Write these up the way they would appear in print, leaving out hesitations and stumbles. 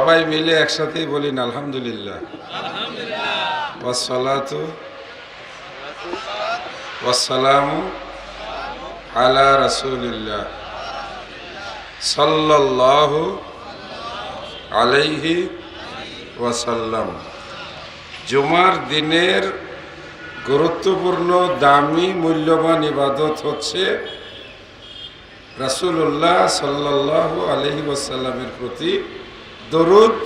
সবাই মিলে একসাথেই বলিন আলহামদুলিল্লাহ। ওয়াসসালাতু ওয়াসসালামু আলা রাসূলিল্লাহ সাল্লাল্লাহু আলাইহি ওয়াসাল্লাম। জুমার দিনের গুরুত্বপূর্ণ, দামি, মূল্যবান ইবাদত হচ্ছে রাসূলুল্লাহ সাল্লাল্লাহু আলাইহি ওয়াসাল্লামের প্রতি দরুদ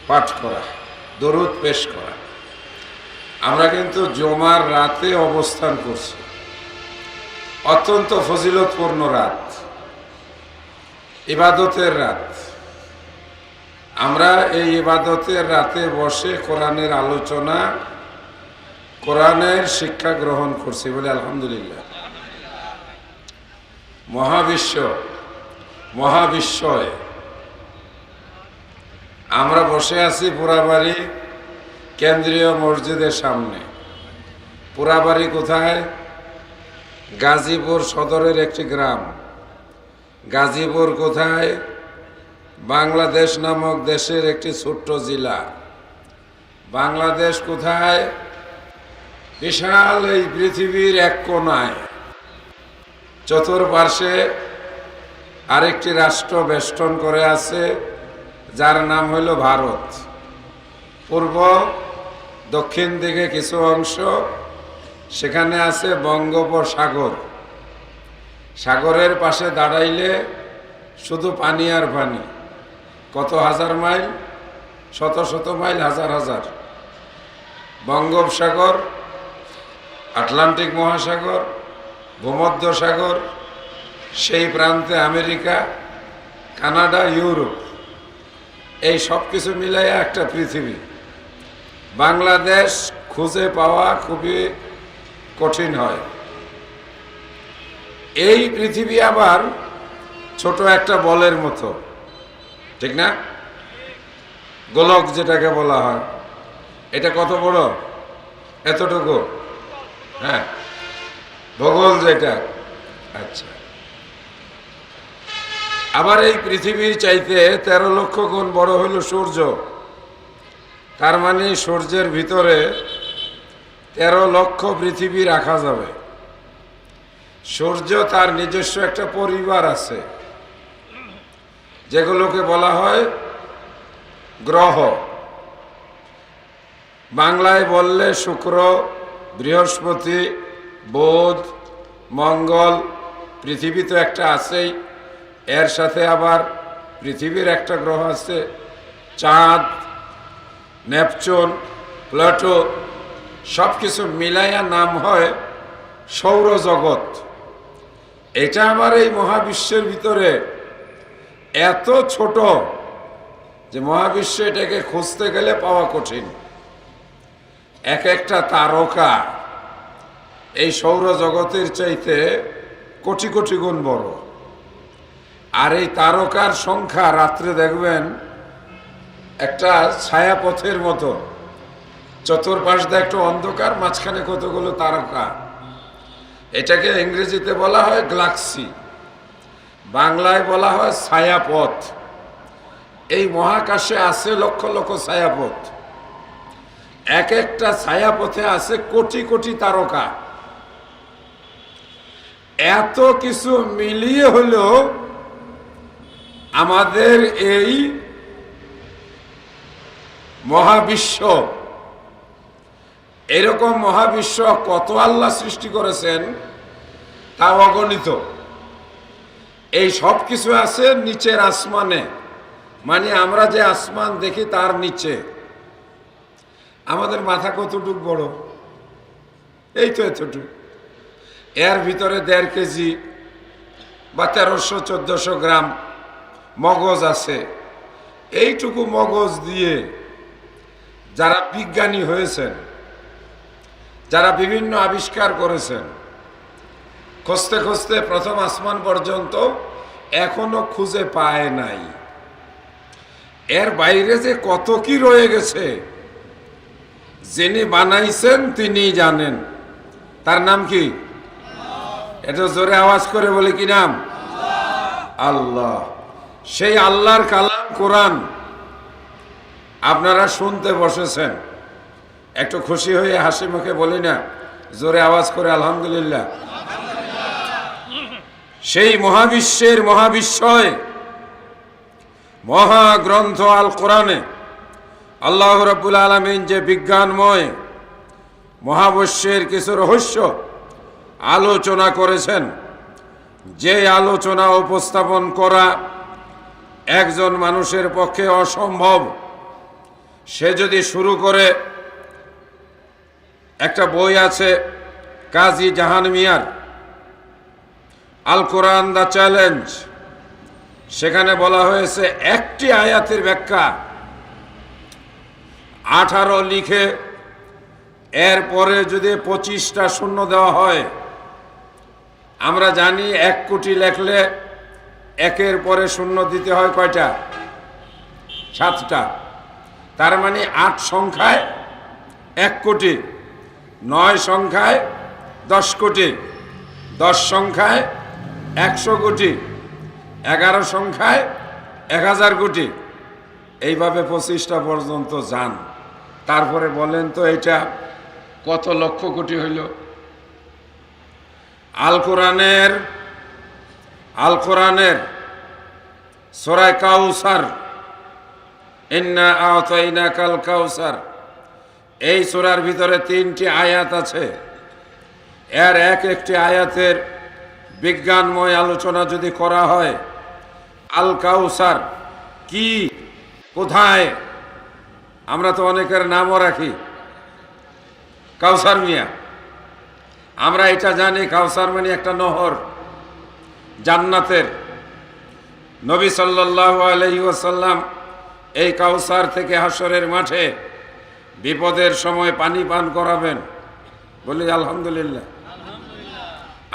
পাঠ করা, দরুদ পেশ করা। আমরা কিন্তু জুমার রাতে অবস্থান করছি, অত্যন্ত ফজিলতপূর্ণ রাত, ইবাদতের রাত। আমরা এই ইবাদতের রাতে বসে কোরআনের আলোচনা, কোরআনের শিক্ষা গ্রহণ করছি বলে আলহামদুলিল্লাহ। মহাবিশ্বয়ে আমরা বসে আছি পুরাবাড়ি কেন্দ্রীয় মসজিদের সামনে। পুরাবাড়ি কোথায়? গাজীপুর সদরের একটি গ্রাম। গাজীপুর কোথায়? বাংলাদেশ নামক দেশের একটি ছোট্ট জেলা। বাংলাদেশ কোথায়? বিশাল এই পৃথিবীর এক কোণায়। চতুর্পার্শ্বে আরেকটি রাষ্ট্র বেষ্টন করে আছে, যার নাম হইল ভারত। পূর্ব দক্ষিণ দিকে কিছু অংশ, সেখানে আছে বঙ্গোপসাগর। সাগরের পাশে দাঁড়াইলে শুধু পানি আর পানি। কত হাজার মাইল, শত শত মাইল, হাজার হাজার। বঙ্গোপসাগর, আটলান্টিক মহাসাগর, ভূমধ্যসাগর, সেই প্রান্তে আমেরিকা, কানাডা, ইউরোপ, এই সব কিছু মিলাইয়া একটা পৃথিবী। বাংলাদেশ খুঁজে পাওয়া খুবই কঠিন হয়। এই পৃথিবী আবার ছোট একটা বলের মতো, ঠিক না? গোলক যেটাকে বলা হয়, এটা কত বড়? এতটুকু। হ্যাঁ, ভূগোল যেটা। আচ্ছা, আবার এই পৃথিবীর চাইতে 13 লক্ষ গুণ বড় হইল সূর্য। তার মানে সূর্যের ভিতরে 13 লক্ষ পৃথিবী রাখা যাবে। সূর্য তার নিজস্ব একটা পরিবার আছে, যেগুলোকে বলা হয় গ্রহ। বাংলায় বললে শুক্র, বৃহস্পতি, বুধ, মঙ্গল, পৃথিবী তো একটা আছেই, এর সাথে আবার পৃথিবীর একটা গ্রহ আছে, চাঁদ, নেপচুন, প্লুটো, সব কিছু মিলাইয়া নাম হয় সৌরজগৎ। এটা আমার এই মহাবিশ্বের ভিতরে এত ছোট যে মহাবিশ্ব এটাকে খুঁজতে গেলে পাওয়া কঠিন। এক একটা তারকা এই সৌরজগতের চাইতে কোটি কোটি গুণ বড়। আর এই তারকার সংখ্যা রাত্রে দেখবেন একটা ছায়াপথের মতো, চতুর্পাশ দিয়ে একটু অন্ধকার, মাঝখানে কতগুলো তারকা। এটাকে ইংরেজিতে বলা হয় গ্যালাক্সি, বাংলায় বলা হয় ছায়াপথ। এই মহাকাশে আছে লক্ষ লক্ষ ছায়াপথ। এক একটা ছায়াপথে আছে কোটি কোটি তারকা। এত কিছু মিলিয়ে হলো আমাদের এই মহাবিশ্ব। এরকম মহাবিশ্ব কত আল্লাহ সৃষ্টি করেছেন তা অগণিত। এই সব কিছু আছে নিচের আসমানে, মানে আমরা যে আসমান দেখি তার নিচে। আমাদের মাথা কতটুক বড়? এই তো এতটুক। এর ভিতরে 1.5 কেজি বা 1300-1400 গ্রাম মগজ আছে। এইটুকু মগজ দিয়ে যারা বিজ্ঞানী হয়েছেন, যারা বিভিন্ন আবিষ্কার করেছেন, খুঁজতে খুঁজতে প্রথম আসমান পর্যন্ত এখনো খুঁজে পায় নাই। এর বাইরে যে কত কি রয়ে গেছে, যিনি বানাইছেন তিনি জানেন। তার নাম কি? এটা জোরে আওয়াজ করে বলে কি নাম? আল্লাহ। সেই আল্লাহর কালাম কোরআন আপনারা শুনতে বসেছেন, একটু খুশি হয়ে হাসি মুখে বলি না, জোরে আওয়াজ করে আলহামদুলিল্লাহ। সেই মহাবিশ্বের মহাবিশ্বয় মহাগ্রন্থ আল কোরআনে আল্লাহ রাব্বুল আলামিন যে বিজ্ঞানময় মহাবিশ্বের কিছু রহস্য আলোচনা করেছেন, যে আলোচনা উপস্থাপন করা একজন মানুষের পক্ষে অসম্ভব। সে যদি শুরু করে, একটা বই আছে কাজী জাহান মিয়ার আল কোরআন দ্য চ্যালেঞ্জ, সেখানে বলা হয়েছে একটি আয়াতের ব্যাখ্যা 18 লিখে এরপরে যদি 25টা শূন্য দেওয়া হয়, আমরা জানি 1 কোটি লেখলে একের পরে শূন্য দিতে হয় কয়টা? 7টা। তার মানে 8 সংখ্যায় 1 কোটি, 9 সংখ্যায় 10 কোটি, 10 সংখ্যায় 100 কোটি, 11 সংখ্যায় 1000 কোটি, এইভাবে 25টা পর্যন্ত যান। তারপরে বলেন তো এটা কত লক্ষ কোটি হইল? আল কোরআনের সূরা কাউসার, ইন্না আ'তাইনাকাল কাউসার, এই সূরার ভিতরে 3টি আয়াত আছে। এর একটি আয়াতের বিজ্ঞানময় আলোচনা যদি করা হয়, আল কাউসার কি, কোথায়? আমরা তো অনেকের নামও রাখি কাউসার মিয়া। আমরা এটা জানি কাউসার মানে একটা নহর জান্নাতের। নবী সাল্লাল্লাহু আলাইহি ওয়াসাল্লাম এই কাউসার থেকে হাসরের মাঠে বিপদের সময় পানি পান করাবেন। বলি আলহামদুলিল্লাহ।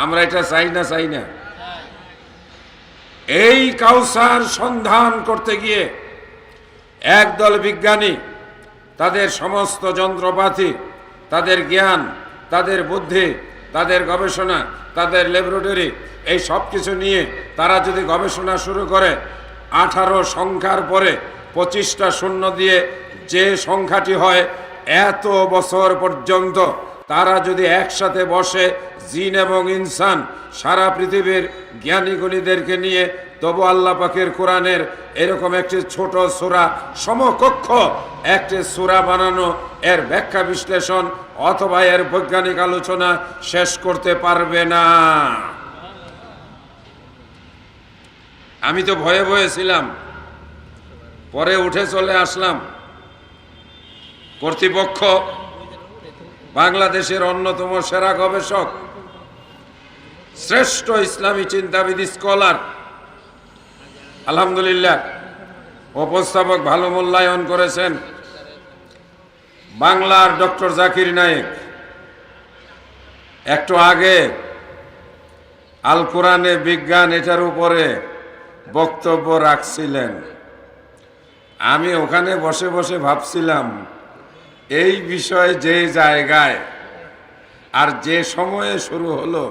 আমরা এটা চাই না? এই কাউসার সন্ধান করতে গিয়ে একদল বিজ্ঞানী তাদের সমস্ত যন্ত্রপাতি, তাদের জ্ঞান, তাদের বুদ্ধি, তাদের গবেষণা, তাদের ল্যাবরেটরি, এই সব কিছু নিয়ে তারা যদি গবেষণা শুরু করে, 18 সংখ্যার পরে 25টা শূন্য দিয়ে যে সংখ্যাটি হয়, এত বছর পর্যন্ত তারা যদি একসাথে বসে, জিন এবং ইনসান, সারা পৃথিবীর জ্ঞানীগুণীদেরকে নিয়ে, তবু আল্লাহ পাকের কোরআনের এরকম একটি ছোট সূরা সমকক্ষ একটি সূরা বানানো, এর ব্যাখ্যা বিশ্লেষণ অথবা এর বৈজ্ঞানিক আলোচনা শেষ করতে পারবে না। আমি তো ভয়ে ভয়ে ছিলাম, পরে উঠে চলে আসলাম। কর্তৃপক্ষ বাংলাদেশের অন্যতম সেরা গবেষক, শ্রেষ্ঠ ইসলামী চিন্তাবিদ, স্কলার, আলহামদুলিল্লাহ উপস্থাপক ভালো মূল্যায়ন করেছেন বাংলার ডক্টর জাকির নায়েক। একটু আগে আল কোরআনে বিজ্ঞান এটার উপরে বক্তব্য রাখছিলেন। আমি ওখানে বসে বসে ভাবছিলাম, এই বিষয়ে যে জায়গায় আর যে সময়ে শুরু হলো,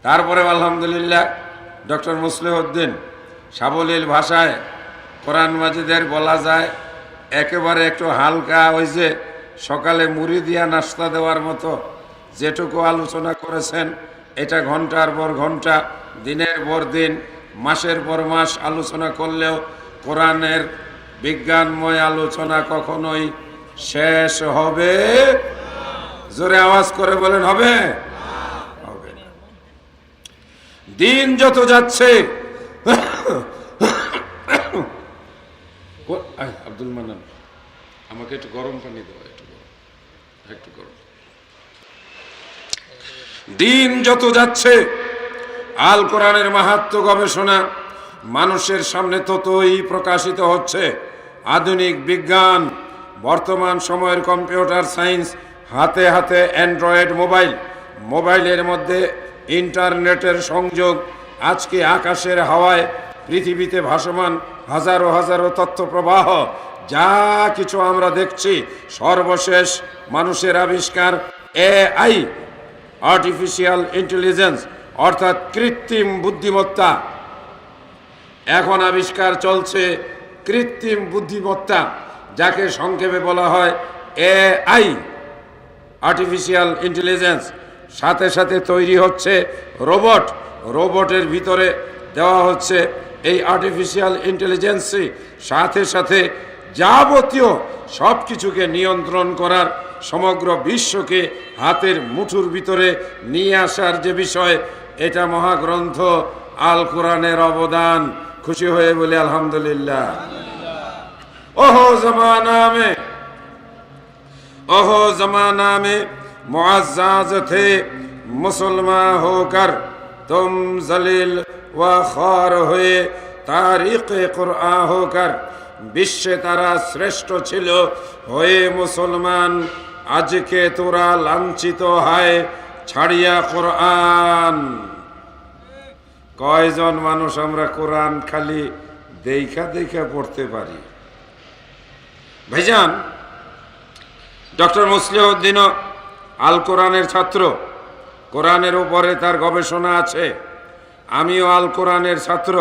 তারপরে আলহামদুলিল্লাহ ডক্টর মুসলিহউদ্দিন সাবলীল ভাষায় কোরআন মাজিদের বলা যায় একেবারে একটু হালকা, ওই যে সকালে মুড়ি দিয়া নাস্তা দেওয়ার মতো যেটুকু আলোচনা করেছেন, এটা ঘন্টার পর ঘন্টা, দিনের পর দিন, মাসের পর মাস আলোচনা করলেও কোরআনের বিজ্ঞানময় আলোচনা কখনোই শেষ হবে? জোরে আওয়াজ করে বলেন হবে? হবে না। দিন যত যাচ্ছে, আব্দুল মান্নান আমাকে একটু গরম পানি দাও, একটু গরম। দিন যত যাচ্ছে, আল কোরআনের মাহাত্ম্য গবেষণা মানুষের সামনে ততই প্রকাশিত হচ্ছে। আধুনিক বিজ্ঞান, বর্তমান সময়ের কম্পিউটার সায়েন্স, হাতে হাতে অ্যান্ড্রয়েড মোবাইলের মধ্যে ইন্টারনেটের সংযোগ, আজকে আকাশের হাওয়ায় পৃথিবীতে ভাসমান হাজারো হাজারো তথ্য প্রবাহ, যা কিছু আমরা দেখছি, সর্বশেষ মানুষের আবিষ্কার এআই, আর্টিফিশিয়াল ইন্টেলিজেন্স, অর্থাৎ কৃত্রিম বুদ্ধিমত্তা। এখন আবিষ্কার চলছে কৃত্রিম বুদ্ধিমত্তা, যাকে সংক্ষেপে বলা হয় এআই, আর্টিফিশিয়াল ইন্টেলিজেন্স। সাথে সাথে তৈরি হচ্ছে রোবট, রোবটের ভিতরে দেওয়া হচ্ছে এই আর্টিফিশিয়াল ইন্টেলিজেন্সই সাথে সাথে যাবতীয় সব কিছুকে নিয়ন্ত্রণ করার, সমগ্র বিশ্বকে হাতের মুঠোর ভিতরে নিয়ে আসার যে বিষয়, এটা মহাগ্রন্থ আল কোরআনের অবদান। খুশি হয়ে বলি আলহামদুলিল্লাহ। ওহো जमाना में मुअज़्ज़ज़ थे मुसलमान होकर, तुम जलील व ख्वार हुए तारीख़ कुरआन होकर। বিশ্বে তারা শ্রেষ্ঠ ছিল হয়ে মুসলমান, আজকে তোরা লাঞ্ছিত হয় ছাড়িয়া কোরআন। কয়জন মানুষ আমরা কোরআন খালি দেখা দেখা পড়তে পারি? ভাইজান, ডক্টর মুসলিহউদ্দিনও আল কোরআনের ছাত্র, কোরআনের উপরে তার গবেষণা আছে। আমিও আল কোরআনের ছাত্র,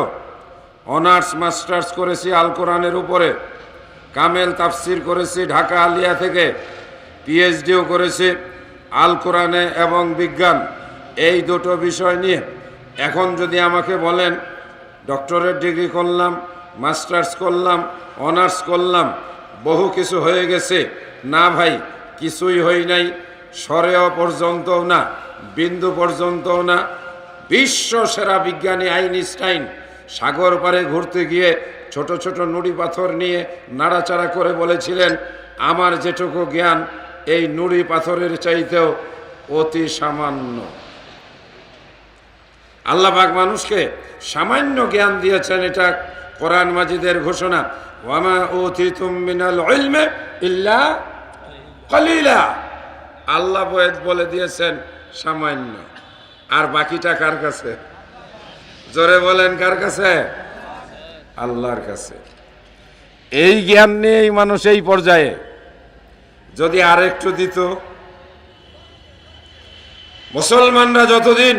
অনার্স মাস্টার্স করেছি আল কোরআনের উপরে, কামেল তাফসির করেছি ঢাকা আলিয়া থেকে, পিএইচডিও করেছি আল কোরআনে এবং বিজ্ঞান, এই দুটো বিষয় নিয়ে। এখন যদি আমাকে বলেন ডক্টরেট ডিগ্রি করলাম, মাস্টার্স করলাম, অনার্স করলাম, বহু কিছু হয়ে গেছে, না ভাই, কিছুই হই নাই। সরেও পর্যন্তও না, বিন্দু পর্যন্তও না। বিশ্ব সেরা বিজ্ঞানী আইনস্টাইন সাগর পারে ঘুরতে গিয়ে ছোট ছোট নুড়ি পাথর নিয়ে নাড়াচাড়া করে বলেছিলেন, আমার যেটুকু জ্ঞান এই নুড়ি পাথরের চাইতেও অতি সামান্য। আল্লাহ পাক মানুষকে সামান্য জ্ঞান দিয়েছেন, এটা কোরআন মাজিদের ঘোষণা। ওয়ামা উতিতুম মিনাল ইলমি ইল্লা কলিলা। আল্লাহ বলে দিয়েছেন সামান্য, আর বাকিটা কার কাছে? জোরে বলেন, কার কাছে? আল্লাহর কাছে। এই জ্ঞান নিয়েই মানুষ এই পর্যায়ে। যদি আরেকটু দিত, মুসলমানরা যতদিন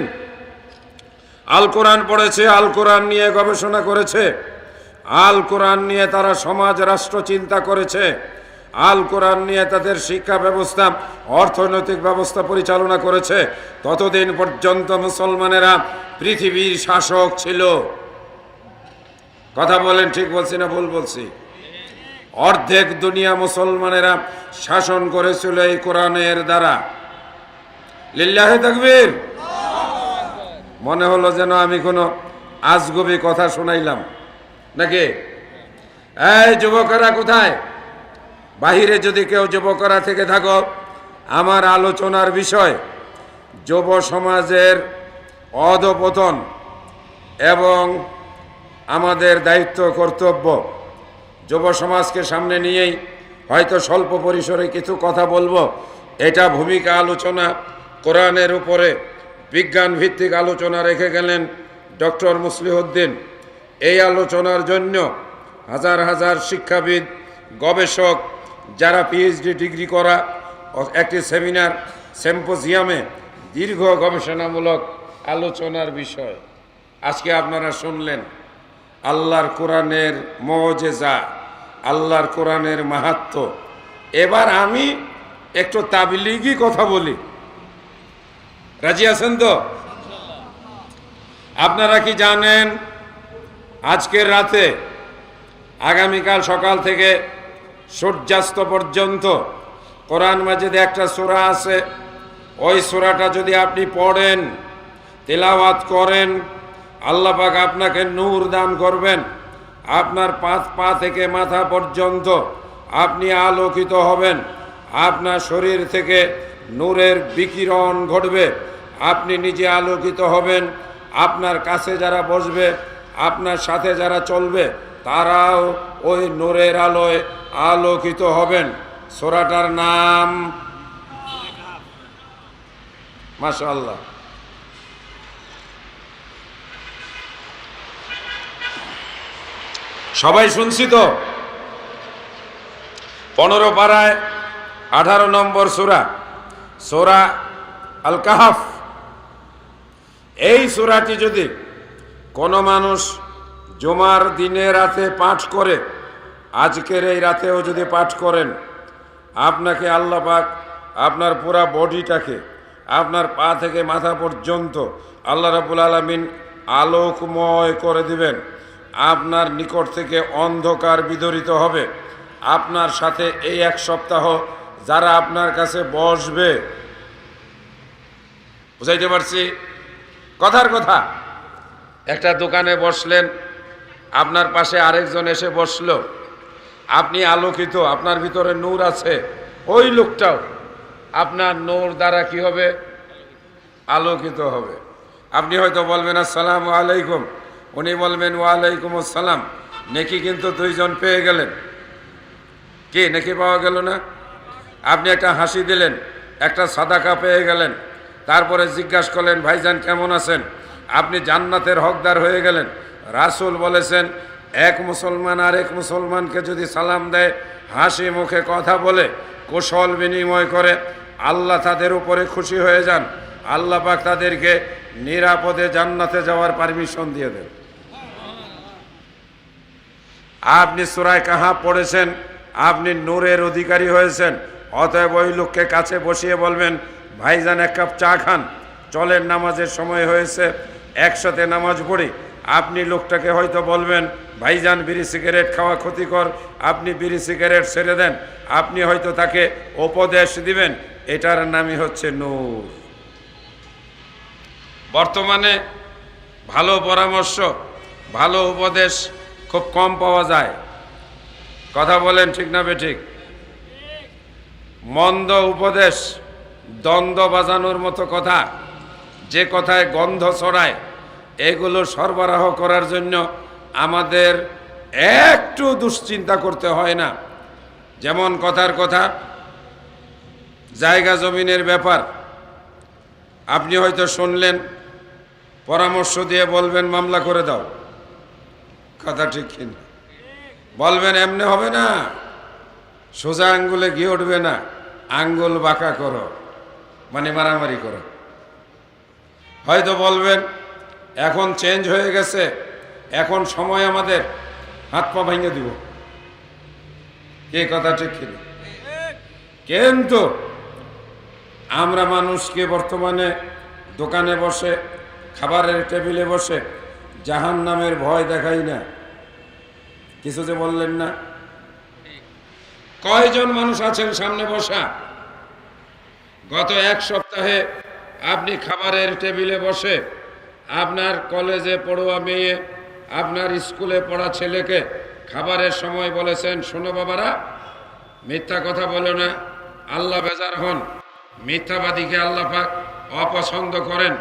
আল কোরআন পড়েছে, আল কোরআন নিয়ে গবেষণা করেছে, আল কোরআন নিয়ে তারা সমাজ রাষ্ট্র চিন্তা করেছে, আল কোরআন নিয়ে তাদের শিক্ষা ব্যবস্থা, অর্থনৈতিক ব্যবস্থা পরিচালনা করেছে, ততদিন পর্যন্ত মুসলমানেরা পৃথিবীর শাসক ছিল। কথা বলেন, ঠিক বলছি না ভুল বলছি? অর্ধেক দুনিয়া মুসলমানেরা শাসন করেছিল এই কোরআনের দ্বারা। লিল্লাহি তাকবীর। মনে হলো যেন আমি কোনো আজগবি কথা শোনাইলাম নাকি? এই যুবকেরা কোথায়? বাহিরে যদি কেউ যুবকরা থেকে থাকো, আমার আলোচনার বিষয় যুব সমাজের অধঃপতন এবং আমাদের দায়িত্ব কর্তব্য। যুব সমাজকে সামনে নিয়েই হয়তো স্বল্প পরিসরে কিছু কথা বলবো। এটা ভূমিকা আলোচনা, কোরআনের উপরে বিজ্ঞান ভিত্তিক আলোচনা রেখে গেলেন ডক্টর মুসলিহউদ্দিন। এই আলোচনার জন্য হাজার হাজার শিক্ষাবিদ, গবেষক, যারা পিএইচডি ডিগ্রি করা, একটি সেমিনার সিম্পোজিয়ামে দীর্ঘ গবেষণামূলক আলোচনার বিষয় আজকে আপনারা শুনলেন। আল্লাহর কোরআনের মুজিজা, আল্লাহর কোরআনের মাহাত্ম্য। এবার আমি একটু তাবলীগী কথা বলি, রাজি আছেন তো? আপনারা কি জানেন আজকের রাতে, আগামীকাল সকাল থেকে সূর্যাস্ত পর্যন্ত কোরআন মাজিদে একটা সূরা আছে। ওই সূরাটা যদি আপনি পড়েন, তেলাওয়াত করেন, আল্লাহ পাক আপনাকে নূর দান করবেন। আপনার পা থেকে মাথা পর্যন্ত আপনি আলোকিত হবেন। আপনার শরীর থেকে নূরের বিকিরণ ঘটবে, আপনি নিজে আলোকিত হবেন। আপনার কাছে যারা বসবে, আপনার সাথে যারা চলবে, তারাও ওই নূরের আলোয় আলোকিত হবেন। সূরাটার নাম মাশাআল্লাহ, সবাই শুনছি তো? 15 পারায় 18 নম্বর সূরা, সূরা আল কাহফ। এই সূরাটি যদি কোনো মানুষ জুমার দিনে রাতে পাঠ করে, আজকের এই রাতেও যদি পাঠ করেন, আপনাকে আল্লাহ পাক আপনার পুরা বডিটাকে, আপনার পা থেকে মাথা পর্যন্ত আল্লাহ রাব্বুল আলামিন আলোকময় করে দিবেন। আপনার নিকট থেকে অন্ধকার বিদরিত হবে। আপনার সাথে এই এক সপ্তাহ যারা আপনার কাছে বসবে, বুঝাইতে পারছি? কথার কথা, একটা দোকানে বসলেন, আপনার পাশে আরেকজন এসে বসলো, আপনি আলোকিত, আপনার ভিতরে নূর আছে, ওই লোকটাও আপনার নূর দ্বারা কি হবে? আলোকিত হবে। আপনি হয়তো বলবেন আসসালামু আলাইকুম, উনি বলবেন ওয়ালাইকুম আসসালাম, নেকি কিন্তু দুইজন পেয়ে গেলেন। কি নেকি পাওয়া গেল না? আপনি একটা হাসি দিলেন, একটা সাদাকা পেয়ে গেলেন, তারপরে জিজ্ঞাসা করলেন ভাইজান কেমন আছেন, আপনি জান্নাতের হকদার হয়ে গেলেন। রাসূল বলেছেন এক মুসলমান আর এক মুসলমানকে যদি সালাম দেয়, হাসি মুখে কথা বলে, কুশল বিনিময় করে, আল্লাহ তাদের উপরে খুশি হয়ে যান, আল্লাহ পাক তাদেরকে নিরাপদে জান্নাতে যাওয়ার পারমিশন দিয়ে দেন। আপনি সূরা কাহাফ পড়েছেন, আপনি নূরের অধিকারী হয়েছেন, অতএব ওই লোককে কাছে বসিয়ে বলবেন ভাইজান এক কাপ চা খান, চলেন নামাজের সময় হয়েছে, একসাথে নামাজ পড়ি। আপনি লোকটাকে হয়তো বলবেন ভাইজান বিড়ি সিগারেট খাওয়া ক্ষতিকর, আপনি বিড়ি সিগারেট ছেড়ে দেন। আপনি হয়তো তাকে উপদেশ দিবেন, এটার নামই হচ্ছে নূর। বর্তমানে ভালো পরামর্শ, ভালো উপদেশ খুব কম পাওয়া যায়। কথা বলেন ঠিক না বেঠিক? মন্দ উপদেশ, দ্বন্দ্ব বাজানোর মতো কথা, যে কথায় গন্ধ ছড়ায়, এগুলো সরবরাহ করার জন্য আমাদের একটু দুশ্চিন্তা করতে হয় না। যেমন কথার কথা, জায়গা জমিনের ব্যাপার, আপনি হয়তো শুনলেন, পরামর্শ দিয়ে বলবেন মামলা করে দাও। কথা ঠিক কিনা? বলবেন এমনি হবে না, সোজা আঙ্গুলে গিয়ে উঠবে না, আঙ্গুল বাঁকা করো, মানে মারামারি করো। হয়তো বলবেন এখন চেঞ্জ হয়ে গেছে, এখন সময় আমাদের, হাত পা ভেঙে দিব। কে কথা ঠিক কিনা? কিন্তু আমরা মানুষকে বর্তমানে দোকানে বসে, খাবারের টেবিলে বসে জাহান্নামের ভয় দেখাই না। কিছু যে বললেন না, কয়জন মানুষ আছেন সামনে বসা? গত এক সপ্তাহে আপনি খাবারের টেবিলে বসে আপনার কলেজে পড়ুয়া মেয়ে, আপনার স্কুলে পড়া ছেলেকে খাবারের সময় বলেছেন শোনো বাবারা, মিথ্যা কথা বলো না, আল্লাহ বেজার হন, মিথ্যাবাদীকে আল্লাহ পাক অপছন্দ করেন,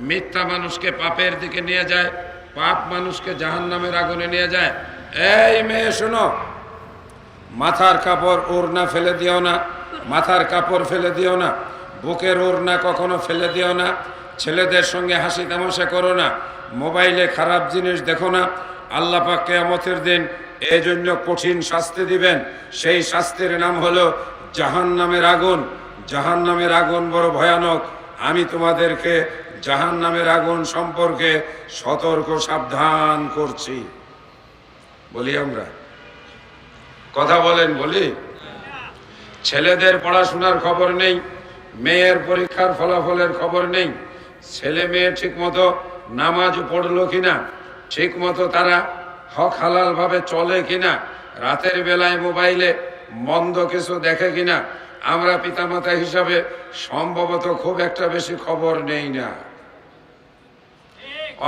মিথ্যা মানুষকে পাপের দিকে নিয়ে যায়, পাপ মানুষকে জাহান্নামের আগুনে নিয়ে যায়। এই মেয়ে শোনো, মাথার কাপড় ওড়না ফেলে দিও না, মাথার কাপড় ফেলে দিও না, বুকের ওড়না কখনো ফেলে দিও না, ছেলেদের সঙ্গে হাসি তামাশা করো না, মোবাইলে খারাপ জিনিস দেখো না। আল্লাহ পাক কিয়ামতের দিন এই জন্য কঠিন শাস্তি দিবেন, সেই শাস্তির নাম হলো জাহান্নামের আগুন। জাহান্নামের আগুন বড় ভয়ানক। আমি তোমাদেরকে জাহান্নামের আগুন সম্পর্কে সতর্ক সাবধান করছি। বলি আমরা, কথা বলেন বলি। ছেলেদের পড়াশোনার খবর নেই, মেয়ের পরীক্ষার ফলাফলের খবর নেই, ছেলে মেয়ে ঠিক মতো নামাজ পড়লো কিনা, ঠিক মতো তারা হক হালাল ভাবে চলে কিনা, রাতের বেলায় মোবাইলে মন্দ কিছু দেখে কিনা, আমরা পিতামাতা হিসাবে সম্ভবত খুব একটা বেশি খবর নেই না,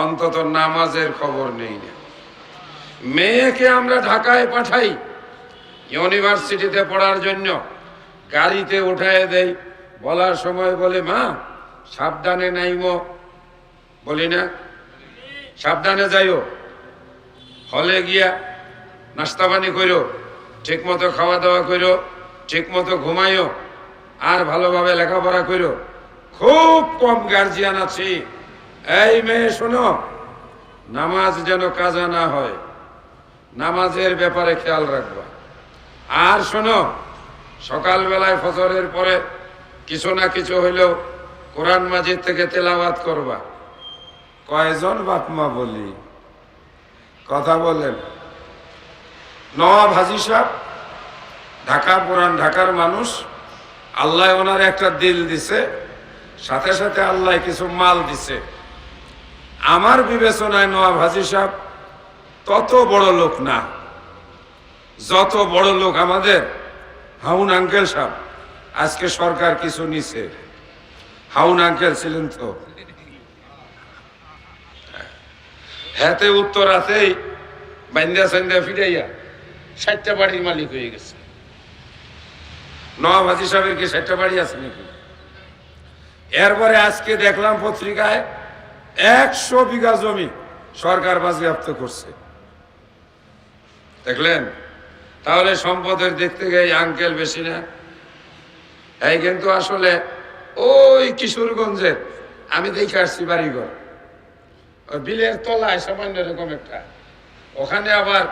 অন্তত নামাজের খবর নেই না। মেয়েকে আমরা ঢাকায় পাঠাই ইউনিভার্সিটিতে পড়ার জন্য, গাড়িতে উঠায় দেই, বলার সময় বলে মা সাবধানে নাইমো, বলি না সাবধানে যাইও, হলে গিয়া নাস্তা পানি করো, ঠিক মতো খাওয়া দাওয়া করো, ঠিক মতো ঘুমাইও, আর ভালোভাবে লেখাপড়া করো। খুব কম গার্জিয়ান আছি, এই মেয়ে শোনো, নামাজ যেন কাজা না হয়, নামাজের ব্যাপারে খেয়াল রাখবা। আর শোনো, সকালবেলায় ফজরের পরে কিছু না কিছু হইলেও কোরআন মাজিদ থেকে তেলাওয়াত করবা। কয়জন বাপ মা বলি? কথা বলেন। নওয়াব হাজী সাহেব ঢাকা, পুরান ঢাকার মানুষ। আল্লাহ ওনার একটা দিল দিছে, সাথে সাথে আল্লাহ কিছু মাল দিছে। আমার বিবেচনায় নওয়াব হাজী সাহেব তত বড় লোক না, যত বড় লোক আমাদের হাউন আঙ্কেল সাহেব। আজকে সরকার কিছু নিছে, হাউন আঙ্কেল ছিলেন তো, হাতে উত্তরাতেই বান্দিয়া সান্দিয়া ফিরাইয়া 60টা বাড়ির মালিক হয়ে গেছে। নওয়াব হাজী সাহেবের কি 60টা বাড়ি আছে নাকি? এরপরে আজকে দেখলাম পত্রিকায় 100 বিঘা জমি সরকার বাজেয়াপ্ত করছে, দেখলেন? তাহলে সম্পদের দিক থেকে এই আঙ্কেল বেশি না? এই কিন্তু আসলে ওই কিশোরগঞ্জের আমি দেখে আসছি বাড়িঘর, ওই বিলের তলায় সামান্য এরকম একটা, ওখানে আবার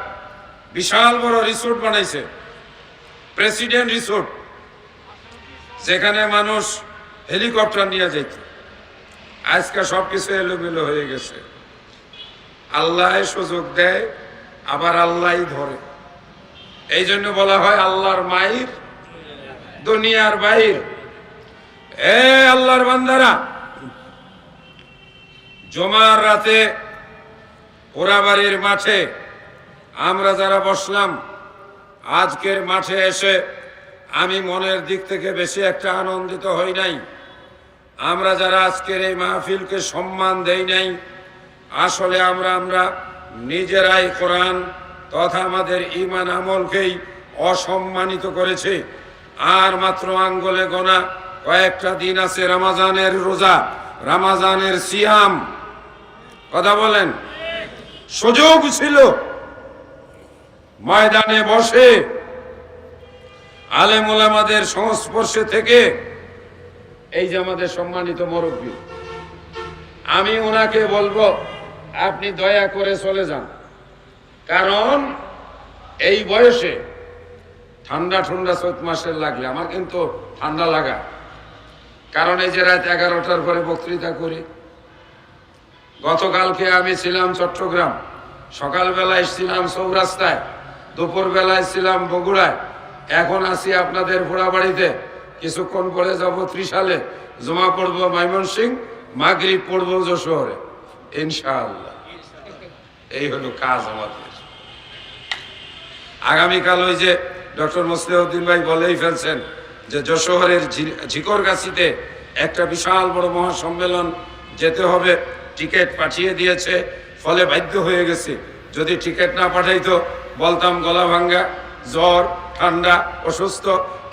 বিশাল বড় রিসোর্ট বানাইছে, প্রেসিডেন্ট রিসোর্ট, যেখানে মানুষ হেলিকপ্টার নিয়ে যেত। আজকে সবকিছু এলোমেলো হয়ে গেছে। আল্লাহ সুযোগ দেয়, আবার আল্লাহই ধরে। এই জন্য বলা হয় আল্লাহর মাইর দুনিয়ার বাইর। এ আল্লাহর বান্দারা, জুমার রাতে পোড়াবাড়ির মাঠে আমরা যারা বসলাম, আজকের মাঠে এসে আমি মনের দিক থেকে বেশি একটা আনন্দিত হই নাই। আমরা যারা আজকের এই মাহফিলকে সম্মান দেই নাই, আসলে আমরা নিজেরাই কোরআন তথা আমাদের ঈমান আমলকেই অসম্মানিত করেছি। আর মাত্র আঙ্গুলে গোনা কয়েকটা দিন আছে রমজানের রোজা, রমজানের সিয়াম। কথা বলেন, সুযোগ ছিল ময়দানে বসে আলেম ওলামাদের সংস্পর্শে থেকে, এই যে আমাদের সম্মানিত মুরব্বী, আমি ওনাকে বলবো আপনি দয়া করে চলে যান, কারণ এই বয়সে ঠান্ডা ঠান্ডা চৈত মাসের লাগলে আমার কিন্তু ঠান্ডা লাগা, কারণ এই যে রাত 11টার পরে বক্তৃতা করি। গতকালকে আমি ছিলাম চট্টগ্রাম, সকালবেলায় ছিলাম চৌরাস্তায়, দুপুর বেলায় ছিলাম বগুড়ায়, এখন আছি আপনাদের পোড়াবাড়িতে। কিছুক্ষণ পরে যাব ত্রিশালে, জমা পড়বো ময়মনসিংহ, মাগরিব পড়বো যশোরে ইনশাআল্লাহ। এই হলো কাজ আমাদের। আগামীকাল ওই যে ডক্টর মুসলিউদ্দিন ভাই বলেই ফেলছেন যে যশোরের ঝিকরগাছিতে একটা বিশাল বড় মহাসম্মেলন যেতে হবে, টিকিট পাঠিয়ে দিয়েছে, ফলে বাধ্য হয়ে গেছে। যদি টিকিট না পাঠাইতো বলতাম গলা ভাঙ্গা, জ্বর, ঠান্ডা, অসুস্থ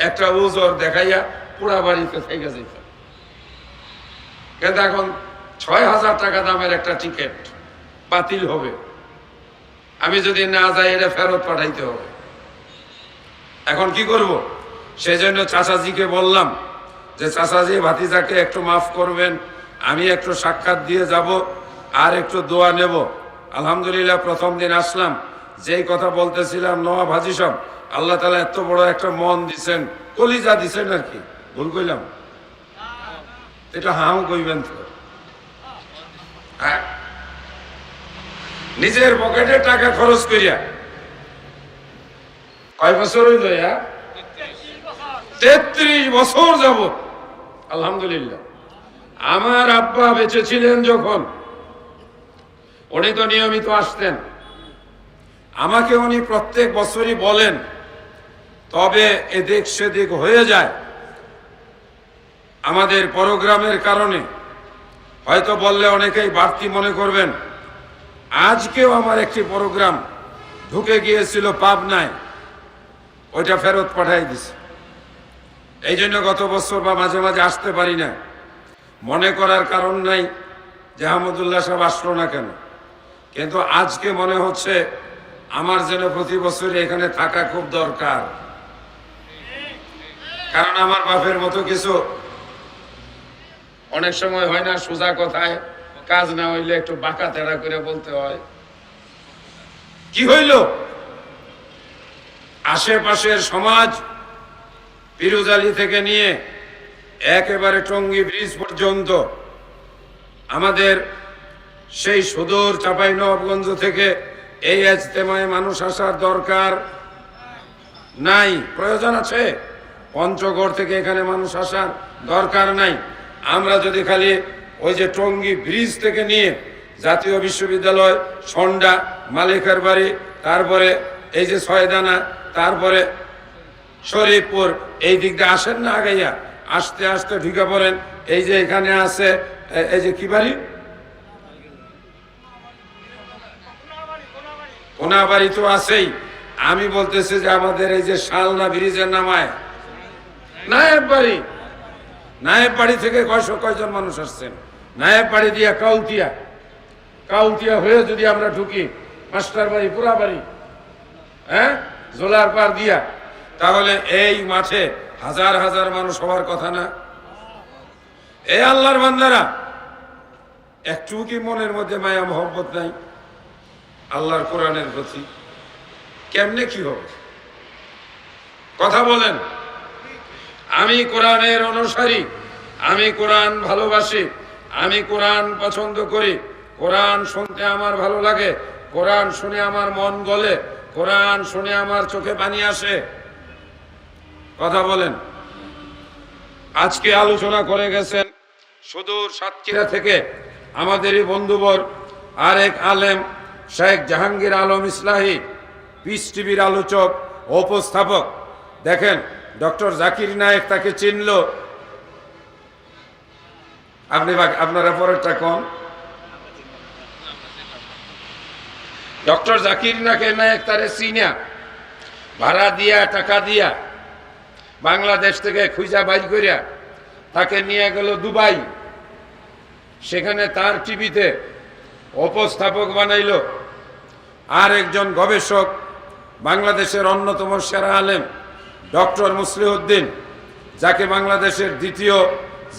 একটা ওজোর দেখাইয়া পুরা বাড়িতে থেকে যেত। কিন্তু এখন ৬,০০০ টাকা দামের একটা টিকিট বাতিল হবে, আমি যদি না যাই এটা ফেরত পাঠাইতে হবে। এখন কি করব? সেজন্য চাচাজিকে বললাম যে চাচাজি ভাতিজাকে একটু মাফ করবেন, আমি একটু সাক্ষাৎ দিয়ে যাব আর একটু দোয়া নেব। আলহামদুলিল্লাহ প্রথম দিন আসলাম, যেই কথা বলতেছিলাম, নওয়াব হাজী সাহেব আল্লাহ তাআলা এত বড় একটা মন দিছেন, কলিজা দিছেন আর কি, ভুল কইলাম? এটা হাও কইবেন তো? হ্যাঁ, নিজের পকেটে টাকা খরচ করিয়া কয় বছর হইল? 33 বছর যাব। আলহামদুলিল্লাহ। আমার আব্বা বেঁচে ছিলেন যখন, উনি তো নিয়মিত আসতেন, আমাকে উনি প্রত্যেক বছরই বলেন, তবে এদিক সেদিক হয়ে যায় আমাদের প্রোগ্রামের কারণে, হয়তো বললে অনেকেই বাড়তি মনে করবেন। আজকেও আমার একটি প্রোগ্রাম ঢুকে গিয়েছিল পাবনায়, ওইটা ফেরত পাঠাই দিছে। এই জন্য গত বছর বা মাঝে মাঝে আসতে পারি না। মনে করার কারণ নাই যে আহমদুল্লাহ সাহেব আসলো না কেন, কিন্তু আজকে মনে হচ্ছে আমার যেন প্রতি বছরই এখানে থাকা খুব দরকার। কারণ আমার বাপের মতো কিছু অনেক সময় হয় না, সোজা কথায় কাজ না হইলে একটু বাঁকা তেড়া করে বলতে হয়। কি হইল? আশেপাশের সমাজ পিরুজালি থেকে নিয়ে একেবারে টঙ্গী ব্রিজ পর্যন্ত, আমাদের সেই সুদূর চাঁপাইনবাবগঞ্জ থেকে এই ইজতেমায় মানুষ আসার দরকার। নাই, প্রয়োজন আছে। পঞ্চগড় থেকে এখানে মানুষ আসার দরকার নাই। আমরা যদি খালি ওই যে টঙ্গী ব্রিজ থেকে নিয়ে জাতীয় বিশ্ববিদ্যালয়, সন্ডা, মালিকের বাড়ি, তারপরে এই যে ছয়দানা, তারপরে শরীফপুর, এই দিক দিয়ে আসেন না, আগাইয়া আস্তে আস্তে ঢুকে পড়েন। এই যে এখানে আছে এই যে কি বাড়ি, কোনাবাড়ি তো আছেই। আমি বলতেছি যে আমাদের এই যে শালনা ব্রিজের নামায় নায়েব বাড়ি, নায়েব বাড়ি থেকে কয়জন মানুষ আসছেন। নায়েব বাড়ি দিয়া কাউতিয়া, কাউতিয়া হয়ে যদি আমরা ঢুকি মাস্টার বাড়ি, পুরা বাড়ি, হ্যাঁ, জোলার পার দিয়া, তাহলে এই মাঠে হাজার হাজার মানুষ হওয়ার কথা না? এই আল্লাহর বান্দারা, একটু কি মনের মধ্যে মায়া মহব্বত নাই আল্লাহর কোরআনের প্রতি? কেমনে কি হবে? কথা বলেন। আমি কোরআনের অনুসারী, আমি কোরআন ভালোবাসি, আমি কোরআন পছন্দ করি, কোরআন শুনতে আমার ভালো লাগে, কোরআন শুনে আমার মন গলে, কোরআন শুনে আমার চোখে পানি আসে। কথা বলেন। আজকে আলোচনা করে গেছেন সুদূর সাতক্ষীরা থেকে আমাদেরই বন্ধুবর আরেক আলেম শেখ জাহাঙ্গীর আলম ইসলাহি, পিস টিভির আলোচক ও উপস্থাপক। দেখেন, ডক্টর জাকির নায়েক তাকে চিনল। আপনারা পরেরটা কোন? ডক্টর জাকির নায়েক তারে চিনা, ভাড়া দিয়া, টাকা দিয়া, বাংলাদেশ থেকে খুঁজা বাইর করিয়া তাকে নিয়ে গেল দুবাই। সেখানে তার টিভিতে উপস্থাপক বানাইল। আর একজন গবেষক, বাংলাদেশের অন্যতম সেরা আলেম ডক্টর মুসলিউদ্দিন, যাকে বাংলাদেশের দ্বিতীয়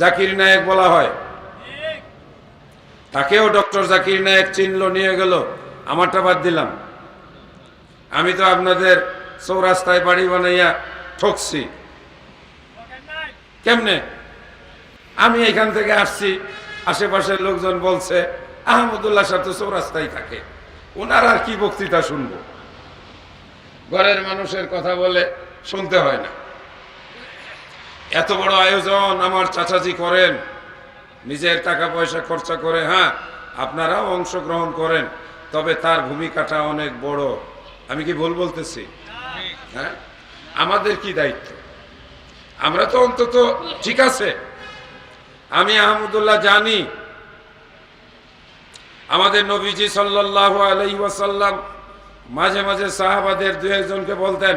জাকির নায়েক বলা হয়, তাকেও ডক্টর জাকির নায়েক চিনল, নিয়ে গেল। আমারটা বাদ দিলাম, আমি তো আপনাদের চৌরাস্তায় বাড়ি বানাইয়া ঠকছি। কেমনে? আমি এখান থেকে আসছি, আশেপাশের লোকজন বলছে আহমদুল্লাহ সাহেব তো চৌরাস্তায় থাকে, ওনার আর কি বক্তৃতা শুনবো? ঘরের মানুষের কথা বলে শুনতে হয় না। এত বড় আয়োজন আমার চাচাজি করেন, নিজের টাকা পয়সা খরচা করে। হ্যাঁ, আপনারাও অংশগ্রহণ করেন, তবে তার ভূমিকাটা অনেক বড়। আমি কি ভুল বলতেছি? হ্যাঁ, আমাদের কি দায়িত্ব? আমরা তো অন্তত ঠিক আছে। আমি আহমদুল্লাহ জানি আমাদের নবীজি সাল্লাল্লাহু আলাইহি ওয়াসাল্লাম মাঝে মাঝে সাহাবাদের দুই একজনকে বলতেন,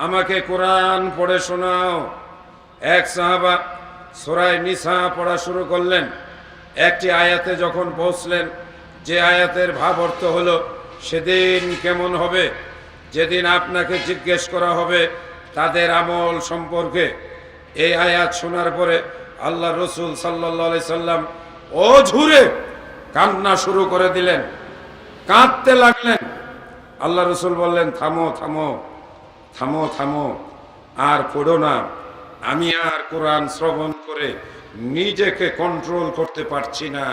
আমাকে কোরআন পড়ে শোনাও। এক সাহাবা সূরা নিসা পড়া শুরু করলেন। একটি আয়াতে যখন পৌঁছলেন, যে আয়াতের ভাব অর্থ হলো, সেদিন কেমন হবে যেদিন আপনাকে জিজ্ঞেস করা হবে তাদের আমল সম্পর্কে। এই আয়াত শোনার পরে আল্লাহ রসুল সাল্লাল্লাহু আলাইহি সাল্লাম অঝুরে কান্না শুরু করে দিলেন, কাঁদতে লাগলেন। আল্লাহ রসুল বললেন, থামো থামো থামো থামো, আর পড়ো না। আমি আর কোরআন শ্রবণ করে নিজেকে কন্ট্রোল করতে পারছি না।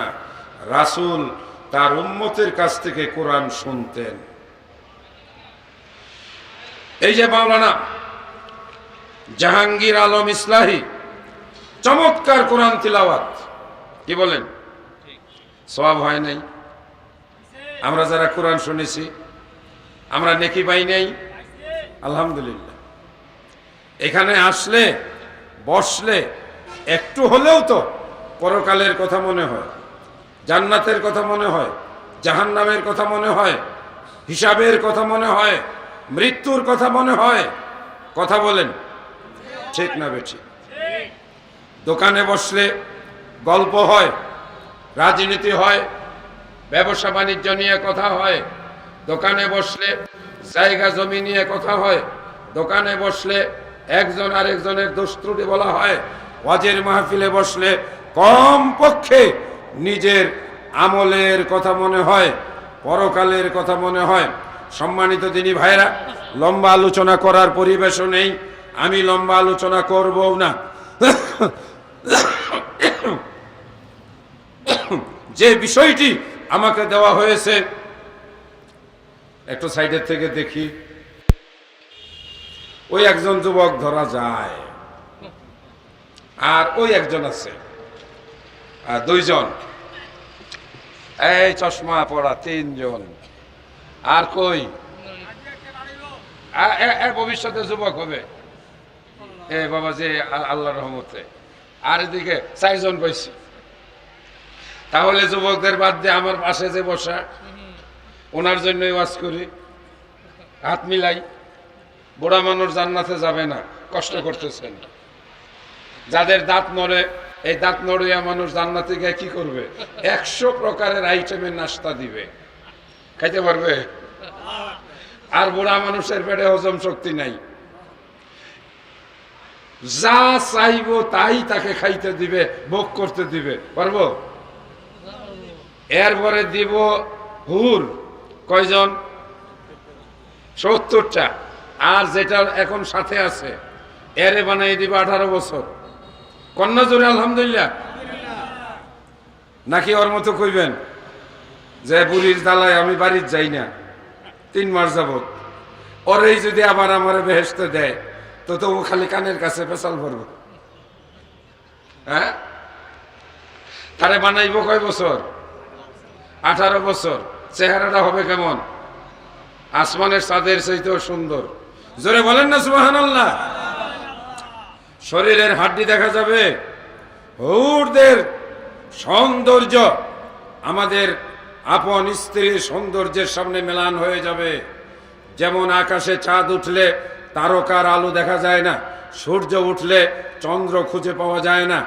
রাসূল তার উম্মতের কাছ থেকে কোরআন শুনতেন। এই যে মাওলানা জাহাঙ্গীর আলম ইসলাহি, চমৎকার কোরআন তিলাওয়াত। কি বলেন? সওয়াব হয় নাই? আমরা যারা কোরআন শুনেছি, আমরা নেকি পাই নাই? আলহামদুলিল্লাহ। এখানে আসলে, বসলে একটু হলেও তো পরকালের কথা মনে হয়, জান্নাতের কথা মনে হয়, জাহান্নামের কথা মনে হয়, হিসাবের কথা মনে হয়, মৃত্যুর কথা মনে হয়। কথা বলেন, ঠিক না বেঠিক? দোকানে বসলে গল্প হয়, রাজনীতি হয়, ব্যবসা বাণিজ্য নিয়ে কথা হয়। দোকানে বসলে জায়গা জমি নিয়ে কথা হয়। দোকানে বসলে একজন আরেকজনের দোষ ত্রুটি বলা হয়। ওয়াজের মাহফিলে বসলে কম পক্ষে নিজের আমলের কথা মনে হয়, পরকালের কথা মনে হয়। সম্মানিত দিনী ভাইরা, লম্বা আলোচনা করার পরিবেশও নেই, আমি লম্বা আলোচনা করবো না। যে বিষয়টি আমাকে দেওয়া হয়েছে, একটু সাইডের থেকে দেখি, ওই একজন যুবক ধরা যায়, আর ওই একজন আছে, আর দুইজন, এই চশমা পড়া তিনজন, আর কই ভবিষ্যতে যুবক হবে এ বাবা যে আল্লাহর রহমতে, আর এদিকে চারজন পাইছি। তাহলে যুবকদের বাদ দিয়ে আমার পাশে যে বসা, ওনার জন্যই ওয়াজ করি, হাত মিলাই। বুড়া মানুষ জান্নাতে যাবে না, কষ্ট করতেছেন। যাদের দাঁত নড়ে, এই দাঁত নড়িয়া মানুষ জান্নাতে গিয়ে কি করবে? 100 প্রকারের আইটেমের নাস্তা দিবে, খাইতে পারবে? আর বুড়া মানুষের পেটে হজম শক্তি নাই, যা চাইবো তাই তাকে খাইতে দিবে, ভোগ করতে দিবে, পারবো? এরপরে দিব হুর, কয়জন? 70টা। আর যেটা এখন সাথে আছে এরে বানাই দিব 18 বছর। কন্যা জোরে আলহামদুলিল্লাহ। নাকি ওর মতো কইবেন যে বুড়ির জ্বালায় আমি বাড়ির যাই না 3 মাস যাবত, ওরেই যদি আবার আমার বেহেশতে দেয় তো তো ও খালি কানের কাছে পেশাল ভরব। হ্যাঁ, তারে বানাইব কয় বছর? 18 বছর। চেহারাটা হবে কেমন? আসমানের চাঁদের চাইতেও সুন্দর। জোরে বলেন না সুবহানাল্লাহ। শরীরের হাড্ডি দেখা যাবে, হুরদের সৌন্দর্য আমাদের আপন স্ত্রীর সৌন্দর্যের সামনে মেলান হয়ে যাবে। যেমন আকাশে চাঁদ উঠলে তারকার আলো দেখা যায় না, সূর্য উঠলে চন্দ্র খুঁজে পাওয়া যায় না,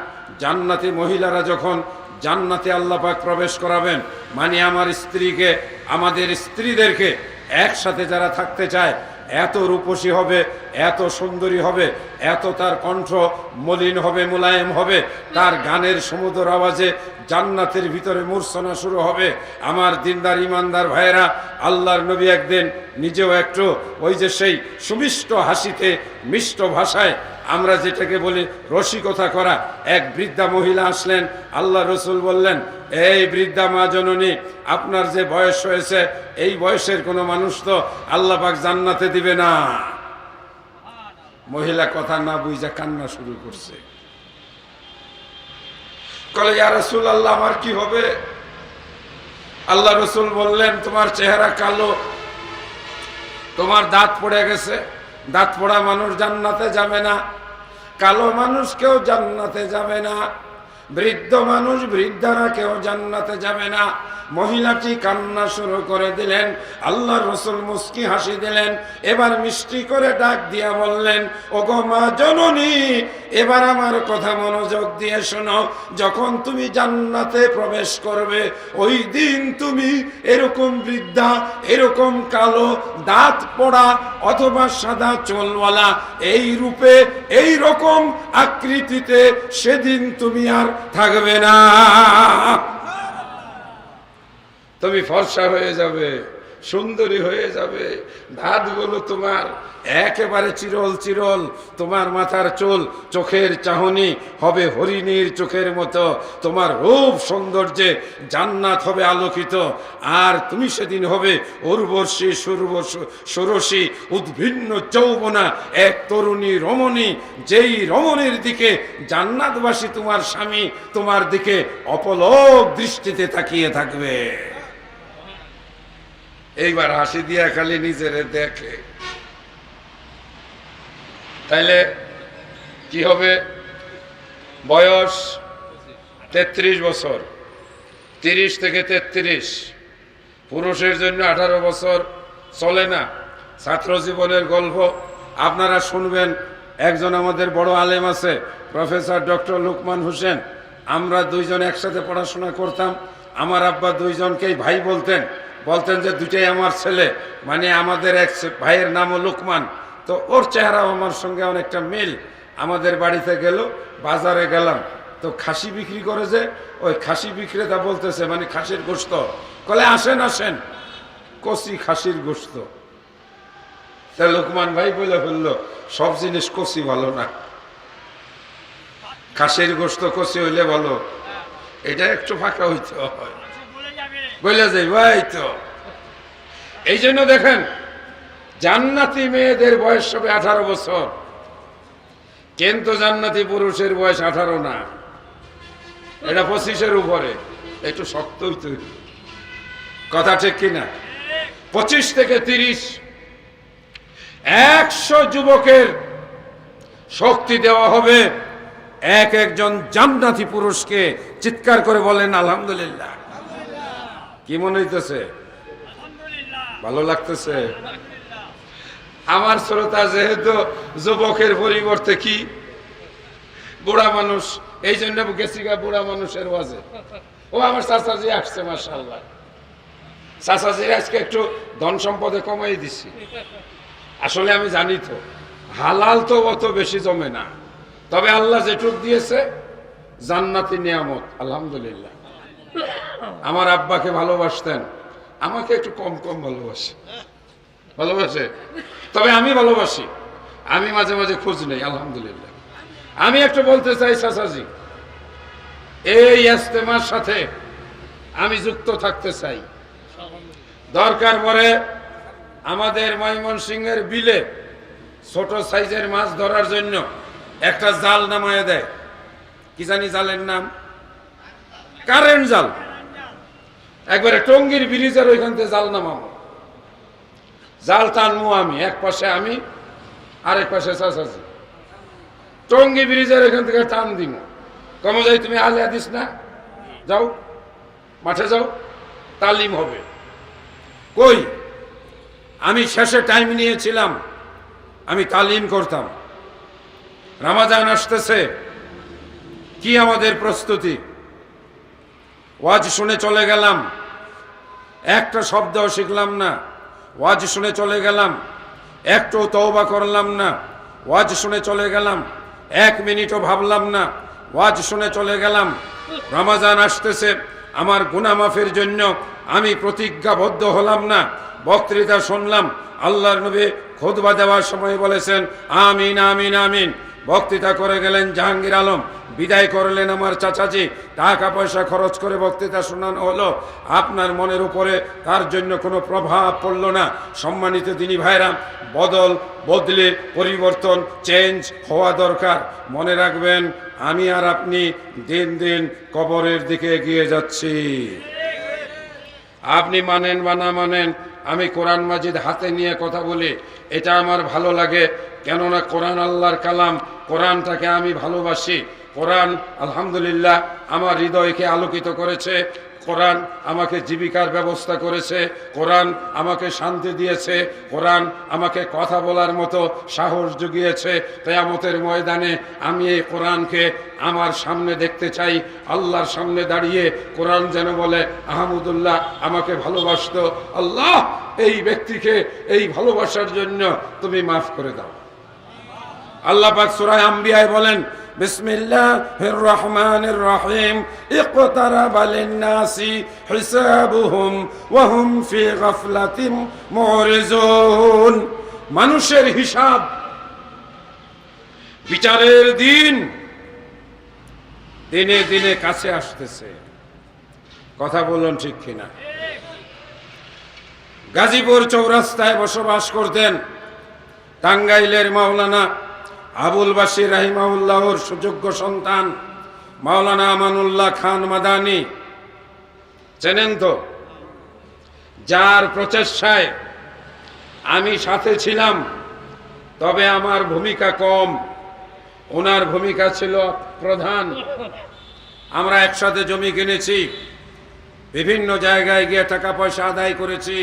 জান্নাতি মহিলারা যখন জান্নাতে আল্লাহ পাক প্রবেশ করাবেন, মানে আমার স্ত্রীকে, আমাদের স্ত্রীদেরকে একসাথে যারা থাকতে চায়, এত রূপসী হবে, এত সুন্দরী হবে, এত তার কণ্ঠ মলিন হবে, মোলায়েম হবে, তার গানের সমুদ্র আওয়াজে জান্নাতের ভিতরে মূর্ছনা শুরু হবে। আমার দিনদার ইমানদার ভাইয়েরা, আল্লাহর নবী একদিন নিজেও একটু ওই যে সেই সুমিষ্ট হাসিতে মিষ্ট ভাষায়, আমরা যেটাকে বলি রসিকতা করা, এক বৃদ্ধা মহিলা আসলেন, আল্লাহ রসুল বললেন, এই বৃদ্ধা মা জননী, আপনার যে বয়স হয়েছে, এই বয়সের কোনো মানুষ তো আল্লাহ পাক জান্নাতে দিবে না। মহিলা কথা না বুঝা কান্না শুরু করছে, বলে ইয়া রাসূলুল্লাহ, আমার কি হবে? আল্লাহ রসুল বললেন, তোমার চেহারা কালো, তোমার দাঁত পড়ে গেছে, দাঁত পড়া মানুষ জান্নাতে যাবে না, কালো মানুষ কেউ জান্নাতে যাবে না, বৃদ্ধ মানুষ, বৃদ্ধারা কেউ জান্নাতে যাবে না। মহিলাটি কান্না শুরু করে দিলেন। আল্লাহ রসুল মুস্কি হাসি দিলেন, এবার মিষ্টি করে ডাক দিয়া বললেন, ওগো মা জননী, এবার আমার কথা মনোযোগ দিয়ে শোনো। যখন তুমি জান্নাতে প্রবেশ করবে, ওই দিন তুমি এরকম বৃদ্ধা, এরকম কালো, দাঁত পড়া অথবা সাদা চুলওয়ালা, এই রূপে, এই রকম আকৃতিতে সেদিন তুমি আর থাকবে না। তুমি ফর্সা হয়ে যাবে, সুন্দরী হয়ে যাবে, দাঁতগুলো তোমার একেবারে চিরল চিরল, তোমার মাথার চুল, চোখের চাহনি হবে হরিণীর চোখের মতো, তোমার রূপ সৌন্দর্যে জান্নাত হবে আলোকিত। আর তুমি সেদিন হবে উর্বশী, ষোড়শী, উদ্ভিন্ন যৌবনা, এক তরুণী রমণী, যেই রমণীর দিকে জান্নাতবাসী তোমার স্বামী তোমার দিকে অপলক দৃষ্টিতে তাকিয়ে থাকবে। এইবার হাসি দিয়া খালি নিজের দেখে, তাইলে কি হবে? বয়স 33 বছর, 30 থেকে 33, পুরুষের জন্য 18 বছর চলে না। ছাত্র জীবনের গল্প আপনারা শুনবেন। একজন আমাদের বড় আলেম আছে, প্রফেসর ডক্টর লুকমান হোসেন। আমরা দুইজন একসাথে পড়াশোনা করতাম। আমার আব্বা দুইজনকেই ভাই বলতেন, বলতেন যে দুটাই আমার ছেলে, মানে আমাদের এক ভাইয়ের নামও লুকমান। তো ওর চেহারাও আমার সঙ্গে অনেকটা মিল। আমাদের বাড়িতে গেল, বাজারে গেলাম, তো খাসি বিক্রি করে, যে ওই খাসি বিক্রেতা বলতেছে, মানে খাসির গোশত, কলে আসেন আসেন, কচি খাসির গোশত। তা লুকমান ভাই বলে ফেললো, সব জিনিস কচি ভালো না, খাসির গোশত কচি হইলে ভালো, এটা একটু ফাঁকা হইতে হয়, বলে যাই ভাই। তো এই জন্য দেখেন, জান্নাতি মেয়েদের বয়স হবে 18 বছর, কিন্তু জান্নাতি পুরুষের বয়স 18 না, এটা 25-এর উপরে। একটু শক্ত হইতে, কথা ঠিক কিনা? 25 থেকে 30 100 যুবকের শক্তি দেওয়া হবে এক একজন জান্নাতি পুরুষকে। চিৎকার করে বলেন আলহামদুলিল্লাহ। কি মনে হইতেছে? ভালো লাগতেছে? আমার শ্রোতা যেহেতু যুবকের পরিবর্তে কি বুড়া মানুষ, এই জন্য গেছি বুড়া মানুষের ওয়াজে। ও আমার চাচাজি আসছে, মাশাআল্লাহ। চাচাজির আজকে একটু ধন সম্পদে কমাই দিছি। আসলে আমি জানি তো হালাল তো অত বেশি জমে না, তবে আল্লাহ যেটুক দিয়েছে জান্নাতি নিয়ামত, আলহামদুলিল্লাহ। আমার আব্বাকে ভালোবাসতেন, আমাকে একটু কম কম ভালোবাসে, তবে আমি ভালোবাসি। আমি মাঝে মাঝে খোঁজ নেই, আলহামদুলিল্লাহ। আমি একটু বলতে চাই চাচাজি, এই ইজতেমার সাথে আমি যুক্ত থাকতে চাই। দরকার পড়ে আমাদের ময়মনসিংহের বিলে ছোট সাইজের মাছ ধরার জন্য একটা জাল নামায় দেয়। কি জানি জালের নাম? কারেন্ট জাল। একবারে টঙ্গীর ব্রিজের ওইখান থেকে জাল নামাবো, জাল টানবো আমি, এক পাশে আমি আরেক পাশে চাচাজি। টঙ্গী ব্রিজের ওইখান থেকে টান দিব। কমে যাই, তুমি আলে হাদিস না, যাও মাঠে যাও, তালিম হবে। কই, আমি শেষে টাইম নিয়েছিলাম, আমি তালিম করতাম। রমজান আসতেছে, কি আমাদের প্রস্তুতি? ওয়াজ শুনে চলে গেলাম, একটা শব্দও শিখলাম না। ওয়াজ শুনে চলে গেলাম, একটু তওবা করলাম না। ওয়াজ শুনে চলে গেলাম, 1 মিনিটও ভাবলাম না। ওয়াজ শুনে চলে গেলাম। রমজান আসতেছে, আমার গুনাহ মাফের জন্য আমি প্রতিজ্ঞাবদ্ধ হলাম না। বক্তৃতা শুনলাম, আল্লাহর নবী খুতবা দেওয়ার সময় বলেছেন আমিন আমিন আমিন। বক্তৃতা করে গেলেন জাহাঙ্গীর আলম, বিদায় করলেন আমার চাচাজি। টাকা পয়সা খরচ করে বক্তৃতা শোনানো হলো, আপনার মনের উপরে তার জন্য কোনো প্রভাব পড়ল না। সম্মানিত দিনী ভাইরা, বদলে পরিবর্তন, চেঞ্জ হওয়া দরকার। মনে রাখবেন, আমি আর আপনি দিন দিন কবরের দিকে এগিয়ে যাচ্ছি। আপনি মানেন বা না মানেন, আমি কোরআন মাজিদ হাতে নিয়ে কথা বলি, এটা আমার ভালো লাগে। কেননা কোরআন আল্লাহর কালাম, কোরআনটাকে আমি ভালোবাসি। কোরআন আলহামদুলিল্লাহ আমার হৃদয়কে আলোকিত করেছে। কোরআন আমাকে জীবিকার ব্যবস্থা করেছে। কোরআন আমাকে শান্তি দিয়েছে। কোরআন আমাকে কথা বলার মতো সাহস জুগিয়েছে। কিয়ামতের ময়দানে আমি এই কোরআনকে আমার সামনে দেখতে চাই। আল্লাহর সামনে দাঁড়িয়ে কোরআন যেন বলে আহমদুল্লাহ আমাকে ভালোবাসতো। আল্লাহ, এই ব্যক্তিকে এই ভালোবাসার জন্য তুমি মাফ করে দাও। আল্লাহ পাক সূরা আম্বিয়ায় বলেন বিসমিল্লাহির রহমানির রহিম ইকতারাবা লিন-নাসি হিসাবুহুম ওয়া হুম ফি গাফলাতিন মুরিজুন। মানুষের হিসাব, বিচারের দিন দিনে দিনে কাছে আসতেছে। কথা বলুন ঠিক কিনা? গাজীপুর চৌরাস্তায় বসবাস করতেন টাঙ্গাইলের মাওলানা আবুল বাশির রাহিমাহুল্লাহর সুযোগ্য সন্তান মাওলানা আমানুল্লাহ খান মাদানী। চেনেন তো? যার প্রচেষ্টায় আমি সাথে ছিলাম, তবে আমার ভূমিকা কম, ওনার ভূমিকা ছিল প্রধান। আমরা একসাথে জমি কিনেছি, বিভিন্ন জায়গায় গিয়ে টাকা পয়সা আদায় করেছি।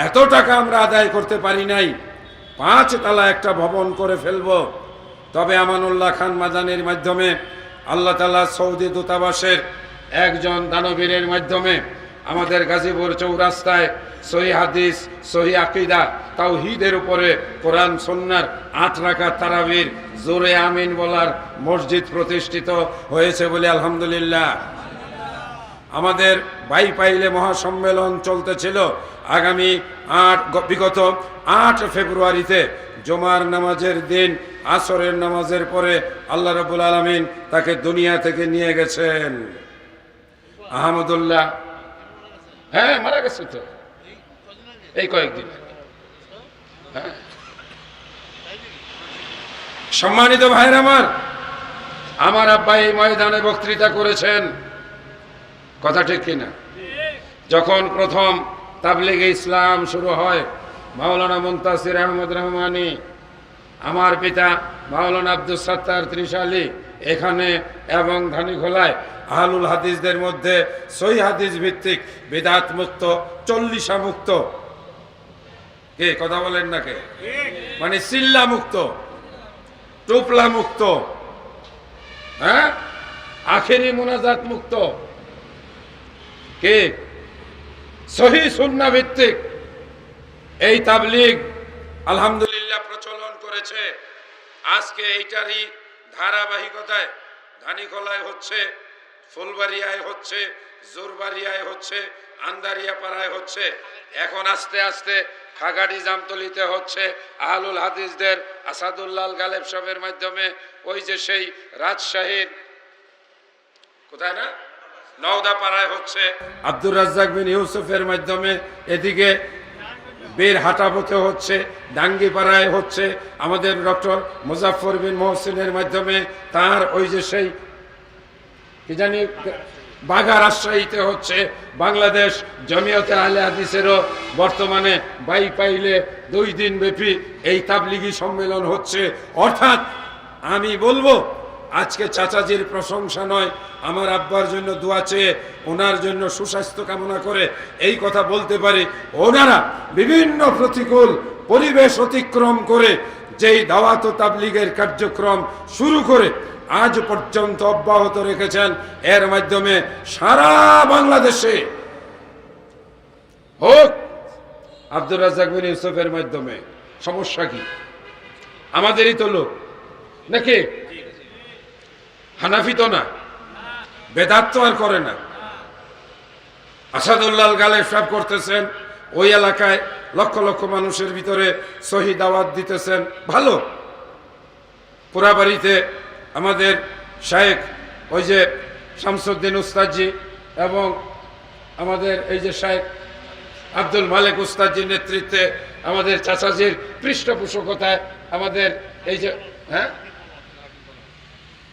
এত টাকা আমরা আদায় করতে পারি নাই 5 তলা একটা ভবন করে ফেলব। তবে আমানুল্লাহ খান মাদানীর মাধ্যমে, আল্লাহ তাআলা সৌদি দূতাবাসের একজন দানবীরের মাধ্যমে আমাদের গাজীপুর চৌরাস্তায় সহি হাদিস, সহি আকীদা, তাওহীদের উপরে কোরআন সুন্নাহর 8 রাকাত তারাবির জোরে আমিন বলার মসজিদ প্রতিষ্ঠিত হয়েছে বলে আলহামদুলিল্লাহ। আমাদের বাইপাইলে মহাসম্মেলন চলতেছিল। আগামী বিগত 8 ফেব্রুয়ারিতে জুমার নামাজের দিন আসরের নামাজের পরে আল্লাহ রাব্বুল আলামিন তাকে দুনিয়া থেকে নিয়ে গেছেন। আহমদুল্লাহ, হ্যাঁ মারা গেছে তো এই কয়েকদিন। হ্যাঁ, সম্মানিত ভাইয়ের আমার আব্বা এই ময়দানে বক্তৃতা করেছেন, কথা ঠিক কিনা? যখন প্রথম তাবলিগে ইসলাম শুরু হয়, মাওলানা মুনতাসির আহমদ রহমানী, আমার পিতা মাওলানা আব্দুল সাত্তার ত্রিশালী এখানে এবং ধানীখোলায় আহলুল হাদিসদের মধ্যে সহিহ হাদিস ভিত্তিক বিদআত মুক্ত, চল্লিশা মুক্ত, কে কথা বলেন না কে, মানে সিল্লা মুক্ত, টুপলা মুক্ত, হ্যাঁ, আখেরি মুনাজাত মুক্ত, কে সহিহ সুন্নাহ ভিত্তিক এই তাবলীগ আলহামদুলিল্লাহ প্রচলন করেছে। আজকে এইটারই ধারাবাহিকতায় ধানীখোলায় হচ্ছে, ফুলবাড়িয়ায় হচ্ছে, জোরবাড়িয়ায় হচ্ছে, আন্দারিয়া পাড়ায় হচ্ছে, এখন আস্তে আস্তে খাগাড়ি জামতলিতে হচ্ছে। আহলুল হাদিসদের আসাদুল্লাহ গালেব সাহেবের মাধ্যমে ওই যে সেই রাজশাহীর কোথায় না নওদা পাড়ায় হচ্ছে, আব্দুর রাজ্জাক বিন ইউসুফের মাধ্যমে এদিকে বীর হাটাপথে হচ্ছে, ডাঙ্গি পাড়ায় হচ্ছে, আমাদের ডক্টর মুজাফফর বিন মহসিনের মাধ্যমে তার ওই যে সেই কি জানি বাগা রাজশাহীতে হচ্ছে। বাংলাদেশ জমিয়তে আহলে হাদিসেরও বর্তমানে পাইলে 2 দিন ব্যাপী এই তাবলিগি সম্মেলন হচ্ছে। অর্থাৎ আমি বলবো আজকে চাচাজির প্রশংসা নয়, আমার আব্বার জন্য দোয়া চেয়ে ওনার জন্য সুস্বাস্থ্য কামনা করে এই কথা বলতে পারি, ওনারা বিভিন্ন প্রতিকূল পরিবেশ অতিক্রম করে যেই দাওয়াত ও তাবলিগের কার্যক্রম শুরু করে আজ পর্যন্ত অব্যাহত রেখেছেন, এর মাধ্যমে সারা বাংলাদেশে হোক আব্দুর রাজ্জাক বিন ইউসুফের মাধ্যমে। সমস্যা কি? আমাদেরই তো লোক নাকি? হানাফি তো না, বেদাত তো আর করে না। আসাদুল্লাহ গালেব সাহেব করতেছেন, ওই এলাকায় লক্ষ লক্ষ মানুষের ভিতরে সহি দাওয়াত দিতেছেন, ভালো। পুরাবাড়িতে আমাদের শায়েখ ওই যে শামসুদ্দিন উস্তাদজি এবং আমাদের এই যে শায়েখ আব্দুল মালিক উস্তাদজির নেতৃত্বে আমাদের চাচাজির পৃষ্ঠপোষকতায় আমাদের এই যে হ্যাঁ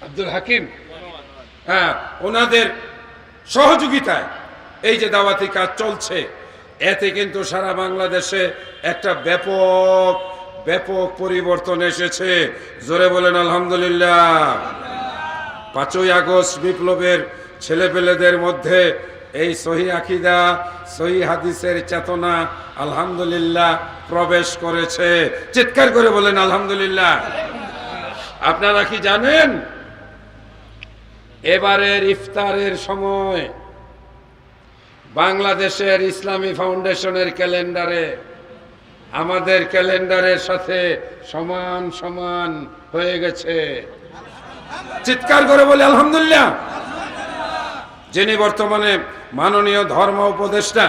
আব্দুল হাকিম, হ্যাঁ, ওনাদের সহযোগিতায় এই যে দাওয়াতি কাজ চলছে, এতে কিন্তু সারা বাংলাদেশে একটা ব্যাপক ব্যাপক পরিবর্তন এসেছে। জোরে বলেন আলহামদুলিল্লাহ। 5ই আগস্ট বিপ্লবের ছেলেপেলেদের মধ্যে এই সহি আকীদা, সহি হাদিসের চেতনা আলহামদুলিল্লাহ প্রবেশ করেছে। চিৎকার করে বলেন আলহামদুলিল্লাহ। আপনারা কি জানেন এবারের ইফতারের সময় বাংলাদেশের ইসলামী ফাউন্ডেশনের ক্যালেন্ডারে আমাদের ক্যালেন্ডারের সাথে সমান সমান হয়ে গেছে? চিৎকার করে বলে আলহামদুলিল্লাহ। যিনি বর্তমানে মাননীয় ধর্ম উপদেষ্টা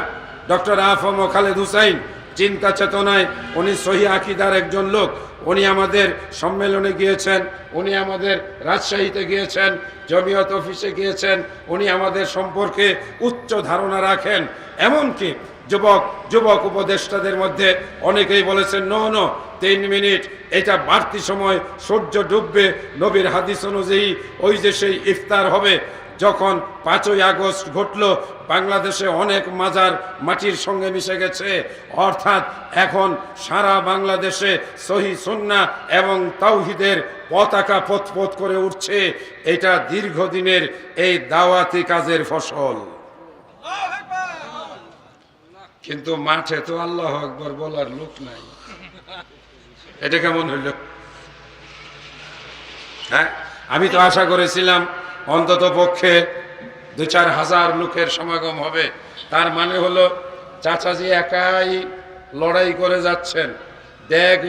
ডক্টর আফম খালেদ হুসাইন, চিন্তা চেতনায় উনি সহি আকীদার একজন লোক, উনি আমাদের সম্মেলনে গিয়েছেন, উনি আমাদের রাজশাহীতে গিয়েছেন, জমিয়ত অফিসে গিয়েছেন, উনি আমাদের সম্পর্কে উচ্চ ধারণা রাখেন। এমনকি যুবক উপদেষ্টাদের মধ্যে অনেকেই বলেছেন নো 3 মিনিট, এটা বাড়তি সময়, সূর্য ডুববে, নবীর হাদিস অনুযায়ী ওই যে সেই ইফতার হবে। যখন 5ই আগস্ট ঘটল, বাংলাদেশে অনেক মাজার মাটির সঙ্গে মিশে গেছে। অর্থাৎ এখন সারা বাংলাদেশে সহি সুন্নাহ এবং তাওহীদের পতাকা পথ করে উঠছে। এটা দীর্ঘদিনের এই দাওয়াতি কাজের ফসল। কিন্তু মাঠে তো আল্লাহু আকবার বলার লোক নাই। এটা কেমন হইল? হ্যাঁ, আমি তো আশা করেছিলাম অন্তত পক্ষে 2-4 হাজার লোকের সমাগম হবে। তার মানে হলো চাচাজি একাই লড়াই করে যাচ্ছেন,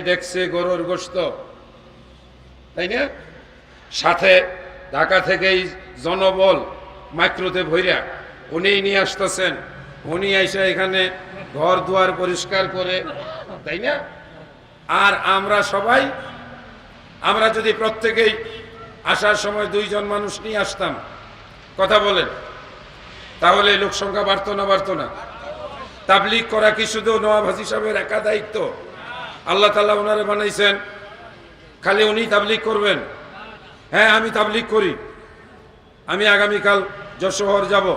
দেখছে গরুর গোশত, তাই না? সাথে ঢাকা থেকেই জনবল মাইক্রোতে ভইরা উনি নিয়ে আসতেছেন, উনি এসে এখানে ঘর দুয়ার পরিষ্কার করে, তাই না? আর আমরা সবাই, আমরা যদি প্রত্যেকেই আসার সময় 2 জন মানুষ নিয়ে আসতাম, কথা বলেন, তাহলে লোক সংখ্যা বাড়তো না? তাবলীগ করা কি শুধু নওয়াব হাজী সাহেবের একা দায়িত্ব? আল্লাহ তাআলা ওনারে বানাইছেন খালি উনি তাবলীগ করবেন? হ্যাঁ, আমি তাবলীগ করি। আমি আগামীকাল যশোহর যাব,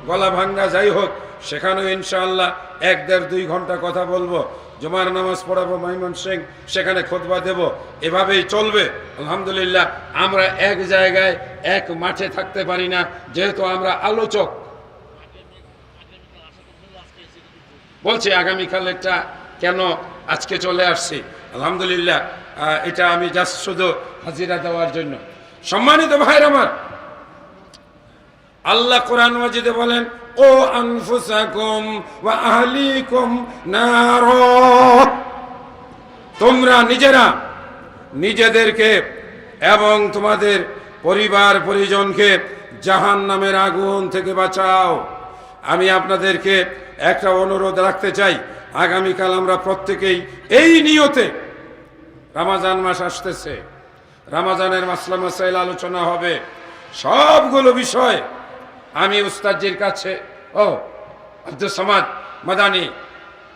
গলা ভাঙ্গা যাই হোক, সেখানেও ইনশাআল্লাহ 1-1.5-2 ঘন্টা কথা বলবো। জুমার নামাজ পড়াবো ময়মনসিংহ, সেখানে খুতবা দেব। এভাবেই চলবে আলহামদুলিল্লাহ। আমরা এক জায়গায় এক মাঠে থাকতে পারি না, যেহেতু আমরা আলোচক। বলছি আগামীকাল একটা কেন আজকে চলে আসছি আলহামদুলিল্লাহ, এটা আমি জাস্ট শুধু হাজিরা দেওয়ার জন্য। সম্মানিত ভাইরা আমার, আল্লাহ কোরআন মাজিদে বলেন, ও আনফুসাকুম ওয়া আহলিকুম নার, তোমরা নিজেরা নিজেদেরকে এবং তোমাদের পরিবার পরিজনকে জাহান্নামের আগুন থেকে বাঁচাও। আমি আপনাদেরকে একটা অনুরোধ রাখতে চাই, আগামীকাল আমরা প্রত্যেকেই এই নিয়তে, রমজান মাস আসতেছে, রমজানের মাসলা মাসাইল আলোচনা হবে, সবগুলো বিষয় আমি উস্তাদজির কাছে, আব্দুল সামাদ মাদানী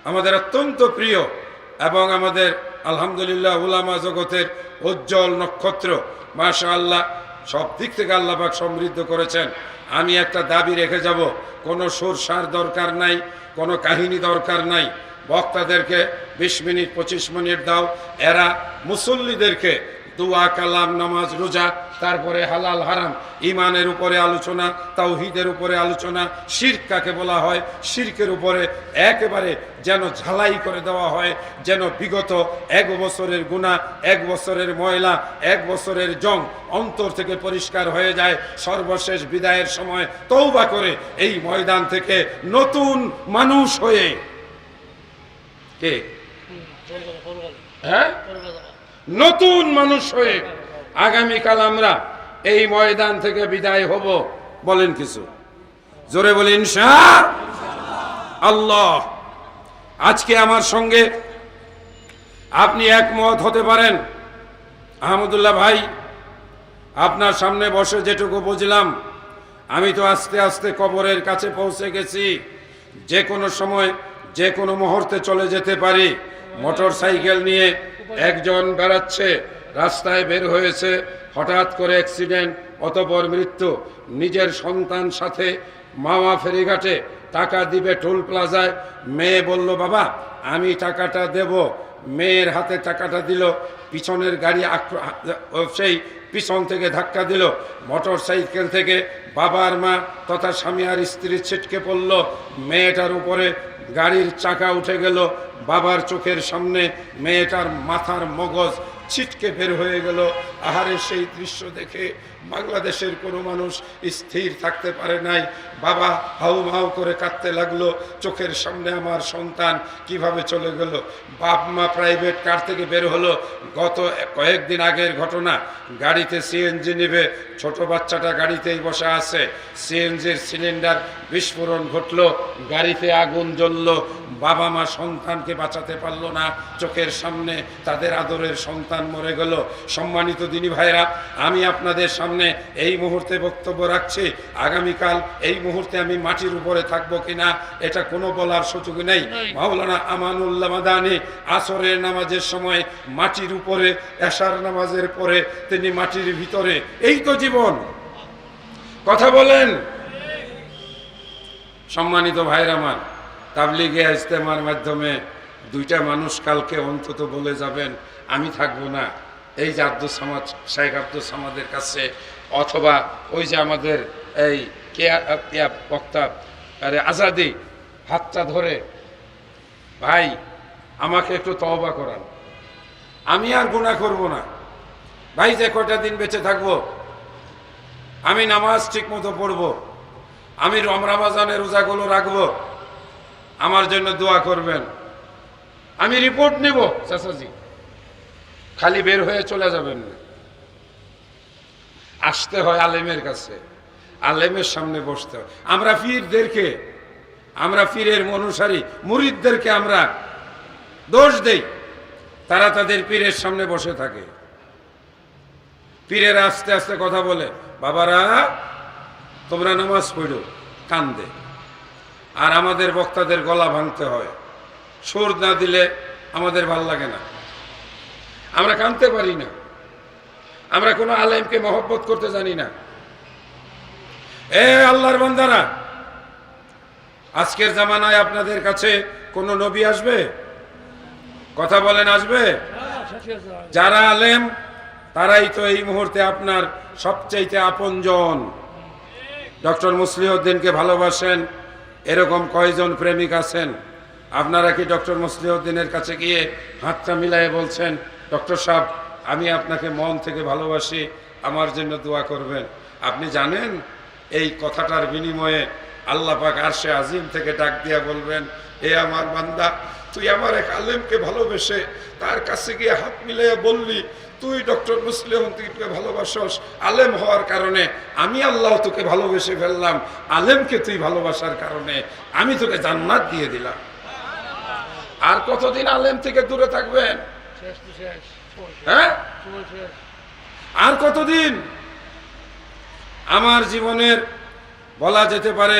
আমাদের অত্যন্ত প্রিয় এবং আমাদের আলহামদুলিল্লাহ উলামা জগতের উজ্জ্বল নক্ষত্র, মাশাআল্লাহ, সব দিক থেকে আল্লাহ পাক সমৃদ্ধ করেছেন। আমি একটা দাবি রেখে যাব, কোনো সুরসার দরকার নাই, কোনো কাহিনী দরকার নাই। বক্তাদেরকে 20 মিনিট 25 মিনিট দাও, এরা মুসল্লিদেরকে দুয়া, কালাম, নামাজ, রোজা, তারপরে হালাল হারাম, ইমানের উপরে আলোচনা, তাওহীদের উপরে আলোচনা, শিরক কাকে বলা হয়, শিরকের উপরে একেবারে যেন ঝালাই করে দেওয়া হয়, যেন বিগত 1 বছরের গুনাহ, 1 বছরের ময়লা, 1 বছরের জং অন্তর থেকে পরিষ্কার হয়ে যায়। সর্বশেষ বিদায়ের সময় তওবা করে এই ময়দান থেকে নতুন মানুষ হয়ে, কে হ্যাঁ, নতুন মানুষ হয়ে আগামীকাল আমরা এই ময়দান থেকে বিদায় হব। বলেন কিছু জোরে বলেন ইনশাআল্লাহ। আজকে আমার সঙ্গে আপনি একমত হতে পারেন। আহমদুল্লাহ ভাই, আপনার সামনে বসে যেটুকু বুঝলাম, আমি তো আস্তে আস্তে কবরের কাছে পৌঁছে গেছি, যে কোনো সময় যে কোনো মুহূর্তে চলে যেতে পারি। মোটর সাইকেল নিয়ে একজন বেড়াচ্ছে, রাস্তায় বের হয়েছে, হঠাৎ করে অ্যাক্সিডেন্ট, অতঃপর মৃত্যু। নিজের সন্তান সাথে মাওয়া ফেরিঘাটে টাকা দিবে টোল প্লাজায়, মেয়ে বলল বাবা আমি টাকাটা দেব, মেয়ের হাতে টাকাটা দিল, পিছনের গাড়ি সেই পিছন থেকে ধাক্কা দিল, মোটর সাইকেল থেকে বাবার মা তথা স্বামী আর স্ত্রী ছিটকে পড়ল, মেয়েটার উপরে গাড়ির চাকা উঠে গেল, বাবার চোখের সামনে মেয়েটার মাথার মগজ ছিটকে বের হয়ে গেল। আহারে সেই দৃশ্য দেখে বাংলাদেশের কোনো মানুষ স্থির থাকতে পারে নাই। বাবা হাউ মাউ করে কাঁদতে লাগলো, চোখের সামনে আমার সন্তান কিভাবে চলে গেল। বাপ মা প্রাইভেট কার থেকে বের হলো। গত কয়েকদিন আগের ঘটনা, গাড়িতে সিএনজি নেবে, ছোট বাচ্চাটা গাড়িতেই বসা আছে, সিএনজির সিলিন্ডার বিস্ফোরণ ঘটলো, গাড়িতে আগুন জ্বললো, বাবা মা সন্তানকে বাঁচাতে পারলো না, চোখের সামনে তাদের আদরের সন্তান মরে গেল। সম্মানিত দিনী ভাইরা, আমি আপনাদের সামনে এই মুহূর্তে বক্তব্য রাখছি, আগামীকাল এই মুহূর্তে আমি মাটির উপরে থাকবো কিনা এটা কোনো বলার সুযোগ নেই। মাওলানা আমানুল্লাহ মাদানী আসরের নামাজের সময় মাটির উপরে, এশার নামাজের পরে তিনি মাটির ভিতরে। এই তো জীবন, কথা বলেন। সম্মানিত ভাইরা আমার, তাবলিগে ইজতেমার মাধ্যমে 2টা মানুষ কালকে অন্তত বলে যাবেন আমি থাকবো না। এই যে আব্দুল সামাদ, শেখ আব্দুল সামাদের কাছে, অথবা ওই যে আমাদের এই বক্তা আরে আজাদি, হাতটা ধরে ভাই আমাকে একটু তওবা করান, আমি আর গুনাহ করব না ভাই, যে কয়টা দিন বেঁচে থাকবো আমি নামাজ ঠিক মতো পড়বো, আমি রমজানের রোজাগুলো রাখবো, আমার জন্য দোয়া করবেন। আমি রিপোর্ট নেব চাচাজি, খালি বের হয়ে চলে যাবেন না, আসতে হয় আলেমের কাছে, আলেমের সামনে বসতে হয়। আমরা পীরদেরকে, আমরা পীরের অনুসারী মুরিদদেরকে আমরা দোষ দেই, তারা তাদের পীরের সামনে বসে থাকে, পীরেরা আস্তে আস্তে কথা বলে, বাবারা তোমরা নামাজ পড়ো, কান্দে। আর আমাদের বক্তাদের গলা ভাঙতে হয়, সুর না দিলে আমাদের ভাল লাগে না। আমরা কাঁদতে পারি না, আমরা কোনো আলেমকে মহব্বত করতে জানি না। এ আল্লাহর বান্দারা, আজকের জামানায় আপনাদের কাছে কোনো নবী আসবে? কথা বলেন, আসবে? যারা আলেম তারাই তো এই মুহূর্তে আপনার সবচাইতে আপনজন। ডক্টর মুসলিহউদ্দিনকে ভালোবাসেন, এরকম কয়জন প্রেমিক আছেন? আপনারা কি ডক্টর মুসলিহউদ্দিনের কাছে গিয়ে হাতটা মিলায়ে বলছেন, ডক্টর সাহেব আমি আপনাকে মন থেকে ভালোবাসি, আমার জন্য দোয়া করবেন? আপনি জানেন এই কথাটার বিনিময়ে আল্লাহ পাক আরশে আজিম থেকে ডাক দিয়া বলবেন, এ আমার বান্দা, তুই আমার এক আলেমকে ভালোবেসে তার কাছে গিয়ে হাত মিলাইয়া বললি তুই ডক্টর মুসলিহউদ্দিনকে ভালোবাসস, আলেম হওয়ার কারণে আমি আল্লাহ তোকে ভালোবেসে ফেললাম, আলেমকে তুই ভালোবাসার কারণে আমি তোকে জান্নাত দিয়ে দিলাম। আর কতদিন আলেম থেকে দূরে থাকবেন? হ্যাঁ, আর কতদিন? আমার জীবনের বলা যেতে পারে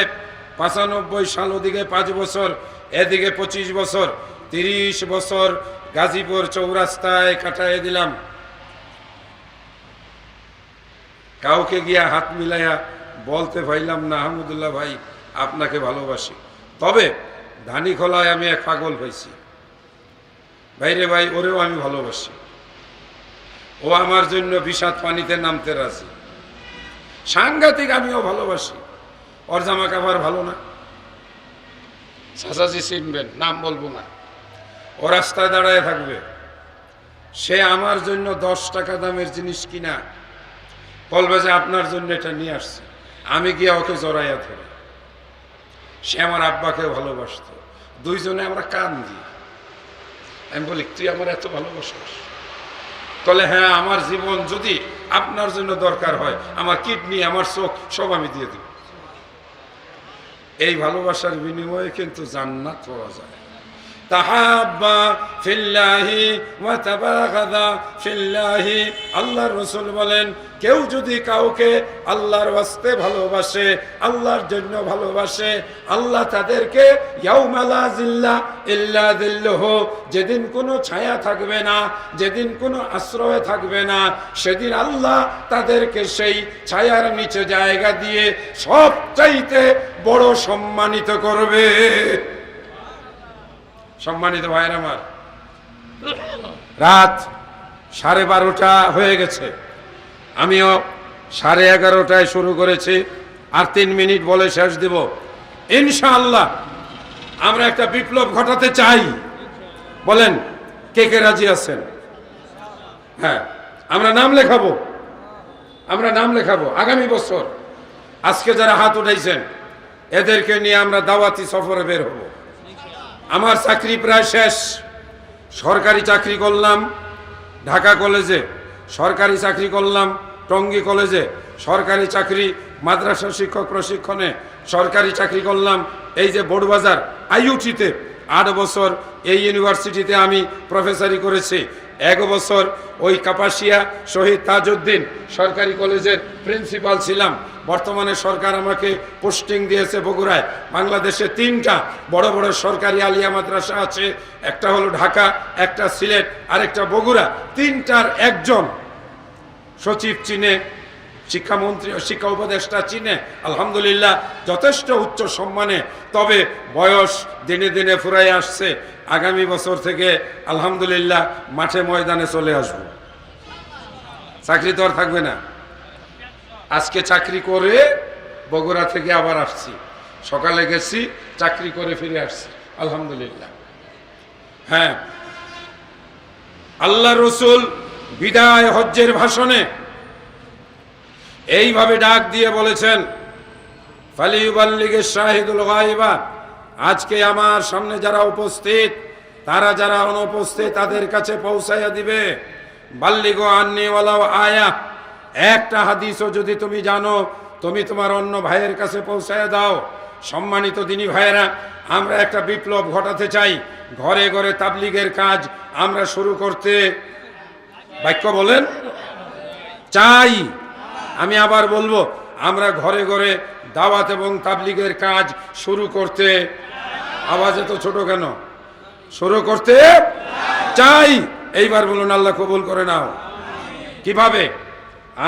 95 সাল, ওদিকে 5 বছর, এদিকে 25 বছর, 30 বছর গাজীপুর চৌরাস্তায় কাটাইয়া দিলাম। কাউকে গিয়া হাত মিলাইয়া বলতে পাইলাম না, আহমদুল্লাহ ভাই আপনাকে ভালোবাসি। তবে ধানীখোলায় আমি এক পাগল হয়েছি, ভাইরে ভাই ওরেও আমি ভালোবাসি, ও আমার জন্য বিষাদ পানিতে নামতে রাজি, সাংঘাতিক আমিও ভালোবাসি। ওর জামা কাপড় ভালো না, চাচাজি চিনবেন, নাম বলবো না, ও রাস্তায় দাঁড়ায় থাকবে, সে আমার জন্য 10 টাকা দামের জিনিস কিনা বলবে যে আপনার জন্য এটা নিয়ে আসছে, আমি গিয়ে ওকে জড়াইয়া ধরে। সে আমার আব্বাকে ভালোবাসতো, দুইজনে আমরা কান দিই। আমি বলি তুই আমার এত ভালোবাসিস? বলে হ্যাঁ, আমার জীবন যদি আপনার জন্য দরকার হয়, আমার কিডনি, আমার চোখ সব আমি দিয়ে দেব। এই ভালোবাসার বিনিময়ে কিন্তু জান্নাত পাওয়া যায়। তাহাব্বা ফিল্লাহি ওয়া তাবাগাদা ফিল্লাহি, আল্লাহর রাসূল বলেন কেউ যদি কাউকে আল্লাহর ওয়াস্তে ভালোবাসে, আল্লাহর জন্য ভালোবাসে, আল্লাহ তাদেরকে ইয়াউমা লা জিল্লা ইল্লা জিল্লুহু, যেদিন কোনো ছায়া থাকবে না, যেদিন কোনো আশ্রয় থাকবে না, সেদিন আল্লাহ তাদেরকে সেই ছায়ার নিচে জায়গা দিয়ে সবচাইতে বড় সম্মানিত করবে। সম্মানিত ভাইয়ের আমার, রাত 12:30 হয়ে গেছে, আমিও 11:30টায় শুরু করেছি, আর 3 মিনিট বলে শেষ দেব ইনশাআল্লাহ। আমরা একটা বিপ্লব ঘটাতে চাই, বলেন কে কে রাজি আছেন? হ্যাঁ, আমরা নাম লেখাবো, আমরা নাম লেখাবো আগামী বছর। আজকে যারা হাত উঠাইছেন এদেরকে নিয়ে আমরা দাওয়াতি সফরে বের হব। আমার চাকরি প্রায় শেষ, সরকারি চাকরি করলাম ঢাকা কলেজে, সরকারি চাকরি করলাম টঙ্গী কলেজে, সরকারি চাকরি মাদ্রাসা শিক্ষক প্রশিক্ষণে, সরকারি চাকরি করলাম এই যে বোর্ডবাজার আইইউটিতে, 8 বছর এই ইউনিভার্সিটিতে আমি প্রফেসরি করেছি, 1 বছর ওই কাপাসিয়া শহীদ তাজউদ্দিন সরকারি কলেজের প্রিন্সিপাল ছিলাম। বর্তমানে সরকার আমাকে পোস্টিং দিয়েছে বগুড়ায়। বাংলাদেশে 3টা বড় বড় সরকারি আলিয়া মাদ্রাসা আছে, একটা হলো ঢাকা, একটা সিলেট, আরেকটা বগুড়া। 3টার একজন সচিব চিনে, শিক্ষামন্ত্রী, শিক্ষা উপদেষ্টা চিনে, আলহামদুলিল্লাহ যথেষ্ট উচ্চ সম্মানে। তবে বয়স দিনে দিনে ফুরাই আসছে, আগামী বছর থেকে আলহামদুলিল্লাহ মাঠে ময়দানে চলে আসবো, চাকরি তো আর থাকবে না। আজকে চাকরি করে বগুড়া থেকে আবার আসছি, সকালে গেছি, চাকরি করে ফিরে আসছি আলহামদুলিল্লাহ। হ্যাঁ, আল্লাহ রসুল বিদায় হজ্জের ভাষণে এইভাবে ডাক দিয়ে বলেছেন, ফালিউবাল্লিগিশ শাহিদুল গায়বা, আজকে আমার সামনে যারা উপস্থিত, তারা যারা অনুপস্থিত তাদের কাছে পৌঁছাইয়া দিবে। বাল্লিগু আন্নি ওয়ালাউ আয়া, একটা হাদিসও যদি তুমি জানো তুমি তোমার অন্য ভাইয়ের কাছে পৌঁছাইয়া দাও। সম্মানিত দিনী ভাইয়েরা, আমরা একটা বিপ্লব ঘটাতে চাই, ঘরে ঘরে তাবলিগের কাজ আমরা শুরু করতে বাক্য বলেন চাই। আমি আবার বলবো, আমরা ঘরে ঘরে দাওয়াত এবং তাবলিগের কাজ শুরু করতে, আওয়াজ এত ছোট কেন, শুরু করতে চাই। এইবার বলুন আল্লাহ কবুল করে নাও। কিভাবে?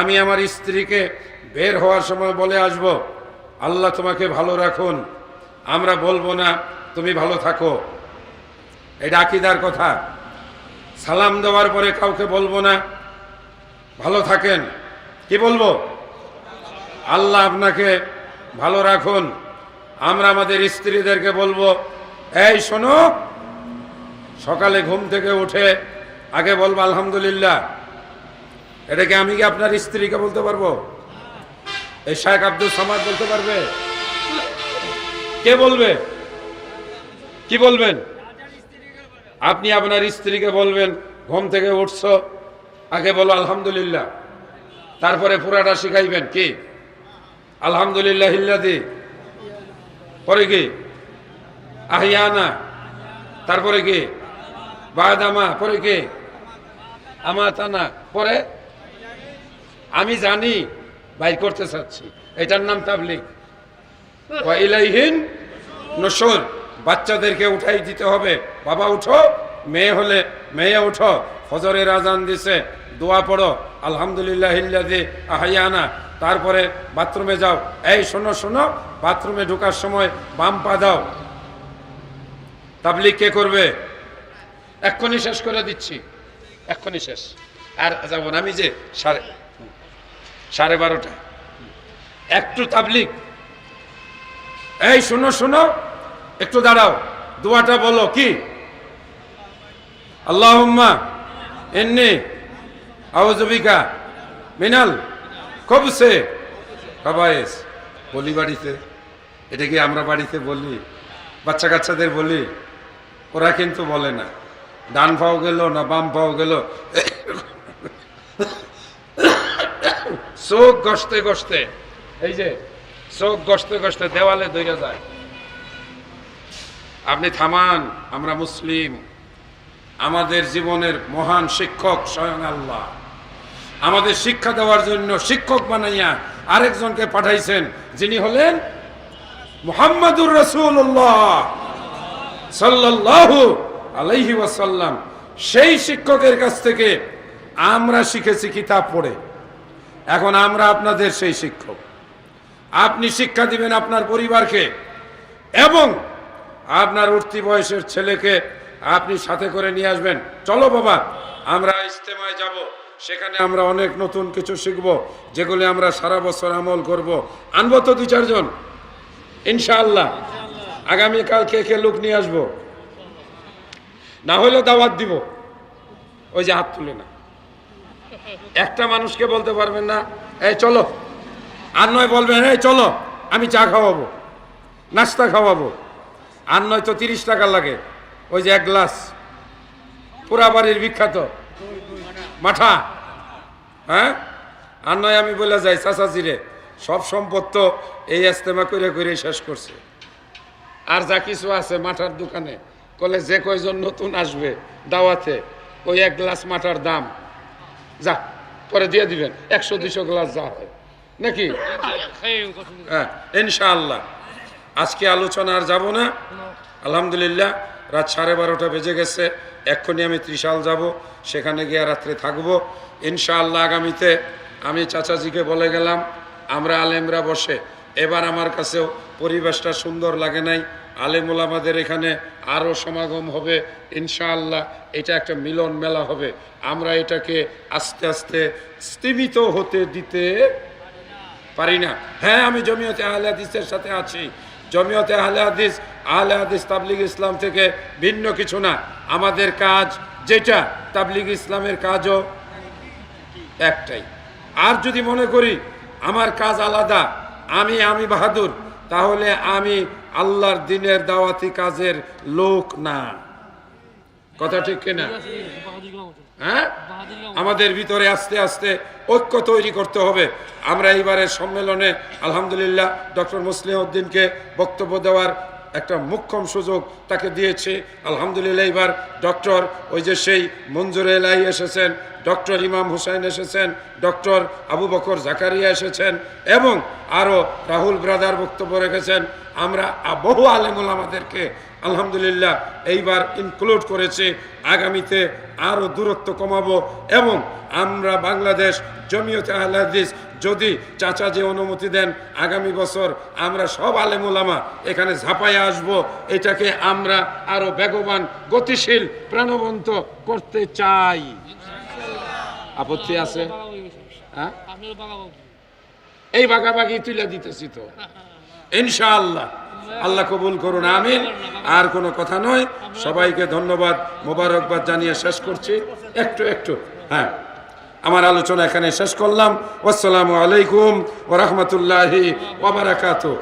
আমি আমার স্ত্রীকে বের হওয়ার সময় বলে আসব, আল্লাহ তোমাকে ভালো রাখুন, আমরা বলবো না তুমি ভালো থাকো। এটা আকীদার কথা। সালাম দেওয়ার পরে কাউকে বলবো না ভালো থাকেন, কি বলবো? আল্লাহ আপনাকে ভালো রাখুন। আমরা আমাদের স্ত্রীদেরকে বলবো, এই শোনো, সকালে ঘুম থেকে উঠে আগে বলবো আলহামদুলিল্লাহ। এটাকে আমি কি আপনার স্ত্রীকে বলতে পারবো? এই শায়েখ আব্দুল সামাদ বলতে পারবে? কে বলবে? কি বলবেন? আপনি আপনার স্ত্রীকে বলবেন, ঘুম থেকে উঠছো আগে বলো আলহামদুলিল্লাহ, তারপরে পুরাটা শিখাইবেন কি আলহামদুলিল্লাহ ইল্লাযী, পরে কি আহিয়ানা, তারপরে কি বাদামা, পরে কি আমাতানা, পরে আমি জানি বাইর করতে চাচ্ছি, এটার নাম তাবলীগ। ওয়া ইলাইহিন নুশুর, বাচ্চাদেরকে উঠাই দিতে হবে, বাবা উঠো, মেয়ে হলে মেয়ে উঠো, ফজরের আজান দিছে দোয়া পড়ো আলহামদুলিল্লাহ ইল্লাযী আহইয়ানা, তারপরে বাথরুমে যাও, এই শোনো শোনো, বাথরুমে ঢোকার সময় বাম পা দাও। তাবলীগ কে করবে? এক্ষুনি শেষ করে দিচ্ছি, এক্ষুনি শেষ, আর যাব না আমি, যে 12:30 একটু তাবলীগ। এই শোনো শোনো, একটু দাঁড়াও, দোয়াটা বলো কি? আল্লাহুম্মা ইন্নী আউযু বিকা মিনাল খুবসি খাবায়েস। বলি বাড়িতে, এটা কি আমরা বাড়িতে বলি? বাচ্চা কাচ্চাদের বলি, ওরা কিন্তু বলে না। ডান পাও গেল না বাম পাও গেল, চোখ গসতে গসতে, এই যে চোখ গসতে গসতে দেওয়ালে ধরে যায়। আপনি থামান, আমরা মুসলিম, আমাদের জীবনের মহান শিক্ষক স্বয়ং আল্লাহ। আমাদের শিক্ষা দেওয়ার জন্য শিক্ষক বানাইয়া আরেকজনকে পাঠাইছেন, যিনি হলেন মুহাম্মাদুর রাসূলুল্লাহ সাল্লাল্লাহু আলাইহি ওয়াসাল্লাম। সেই শিক্ষকের কাছ থেকে আমরা শিখেছি কিতাব পড়ে। এখন আমরা আপনাদের সেই শিক্ষক। আপনি শিক্ষা দিবেন আপনার পরিবারকে, এবং আপনার উঠতি বয়সের ছেলেকে আপনি সাথে করে নিয়ে আসবেন। চলো বাবা, আমরা ইজতেমায় যাব, সেখানে আমরা অনেক নতুন কিছু শিখব, যেগুলি আমরা সারা বছর আমল করব। আনবো তো 2-4 জন ইনশাআল্লাহ। আগামীকাল কে কে লোক নিয়ে আসবো? না হলেও দাওয়াত দিব। ওই যে হাত তুলে না, একটা মানুষকে বলতে পারবেন না এই চলো, আর নয় বলবেন এই চলো আমি চা খাওয়াবো, নাস্তা খাওয়াবো, আর নয় তো 30 টাকা লাগে ওই যে 1 গ্লাস, পুরা বাড়ির বিখ্যাত মাঠা। হ্যাঁ, আর নয় আমি বলে যাই চাচাজি রে, সব সম্পদ তো এই ইজতেমা করে করে শেষ করছে, আর যা কিছু আছে মাঠার দোকানে, বলে যে কয়জন নতুন আসবে দাওয়াতে, ওই 1 গ্লাস মাঠার দাম যা পরে দিয়ে দিবেন, 100-200 গ্লাস যা হয় নাকি। হ্যাঁ ইনশাআল্লাহ। আজকে আলোচনা আর যাব না, আলহামদুলিল্লাহ রাত 12:30 বেজে গেছে। এক্ষুনি আমি ত্রিশাল যাব, সেখানে গিয়ে রাত্রে থাকবো ইনশাআল্লাহ। আগামীতে আমি চাচাজিকে বলে গেলাম আমরা আলেমরা বসে, এবার আমার কাছেও পরিবেশটা সুন্দর লাগে নাই, আলেম ওলামাদের এখানে আরও সমাগম হবে ইনশাআল্লাহ। এটা একটা মিলন মেলা হবে। আমরা এটাকে আস্তে আস্তে স্তীমিত হতে দিতে পারি না। হ্যাঁ, আমি জমিয়তে আহলে হাদিসের সাথে আছি। জমিয়তে আহলে হাদিস তাবলীগ ইসলাম থেকে ভিন্ন কিছু না। আমাদের কাজ যেটা, তাবলীগ ইসলামের কাজও একটাই। আর যদি মনে করি আমার কাজ আলাদা, আমি বাহাদুর, তাহলে আমি আল্লাহর দ্বীনের দাওয়াতি কাজের লোক না। কথা ঠিক কিনা? হ্যাঁ, আমাদের ভিতরে আস্তে আস্তে ঐক্য তৈরি করতে হবে। আমরা এইবারের সম্মেলনে আলহামদুলিল্লাহ ডক্টর মুসলিহ উদ্দিনকে বক্তব্য দেওয়ার একটা মুখ্যম সুযোগ তাকে দিয়েছি। আলহামদুলিল্লাহ এবার ডক্টর ওই যে সেই মঞ্জুরে এলাহি এসেছেন, ডক্টর ইমাম হুসাইন এসেছেন, ডক্টর আবু বকর জাকারিয়া এসেছেন এবং আরও রাহুল ব্রাদার বক্তব্য রেখেছেন। আমরা বহু আলেমুল আমাদেরকে আলহামদুলিল্লাহ এইবার ইনক্লুড করেছি। আগামীতে আরও দূরত্ব কমাবো এবং আমরা বাংলাদেশ জমিয়তে আহলে হাদিস যদি চাচা যে অনুমতি দেন আগামী বছর আমরা সব আলেমুলামা এখানে ঝাঁপাইয়া আসব। এটাকে আমরা আরও বেগবান, গতিশীল, প্রাণবন্ত করতে চাই। আপত্তি আছে? হ্যাঁ, এই বাগাবাগি তুলে দিতেছি তো ইনশাআল্লাহ। আল্লাহ কবুল করুন, আমিন। আর কোনো কথা নয়, সবাইকে ধন্যবাদ, মোবারকবাদ জানিয়ে শেষ করছি। একটু হ্যাঁ, আমার আলোচনা এখানে শেষ করলাম। আসসালামু আলাইকুম ওয়া রাহমাতুল্লাহি ওয়া বারাকাতুহু।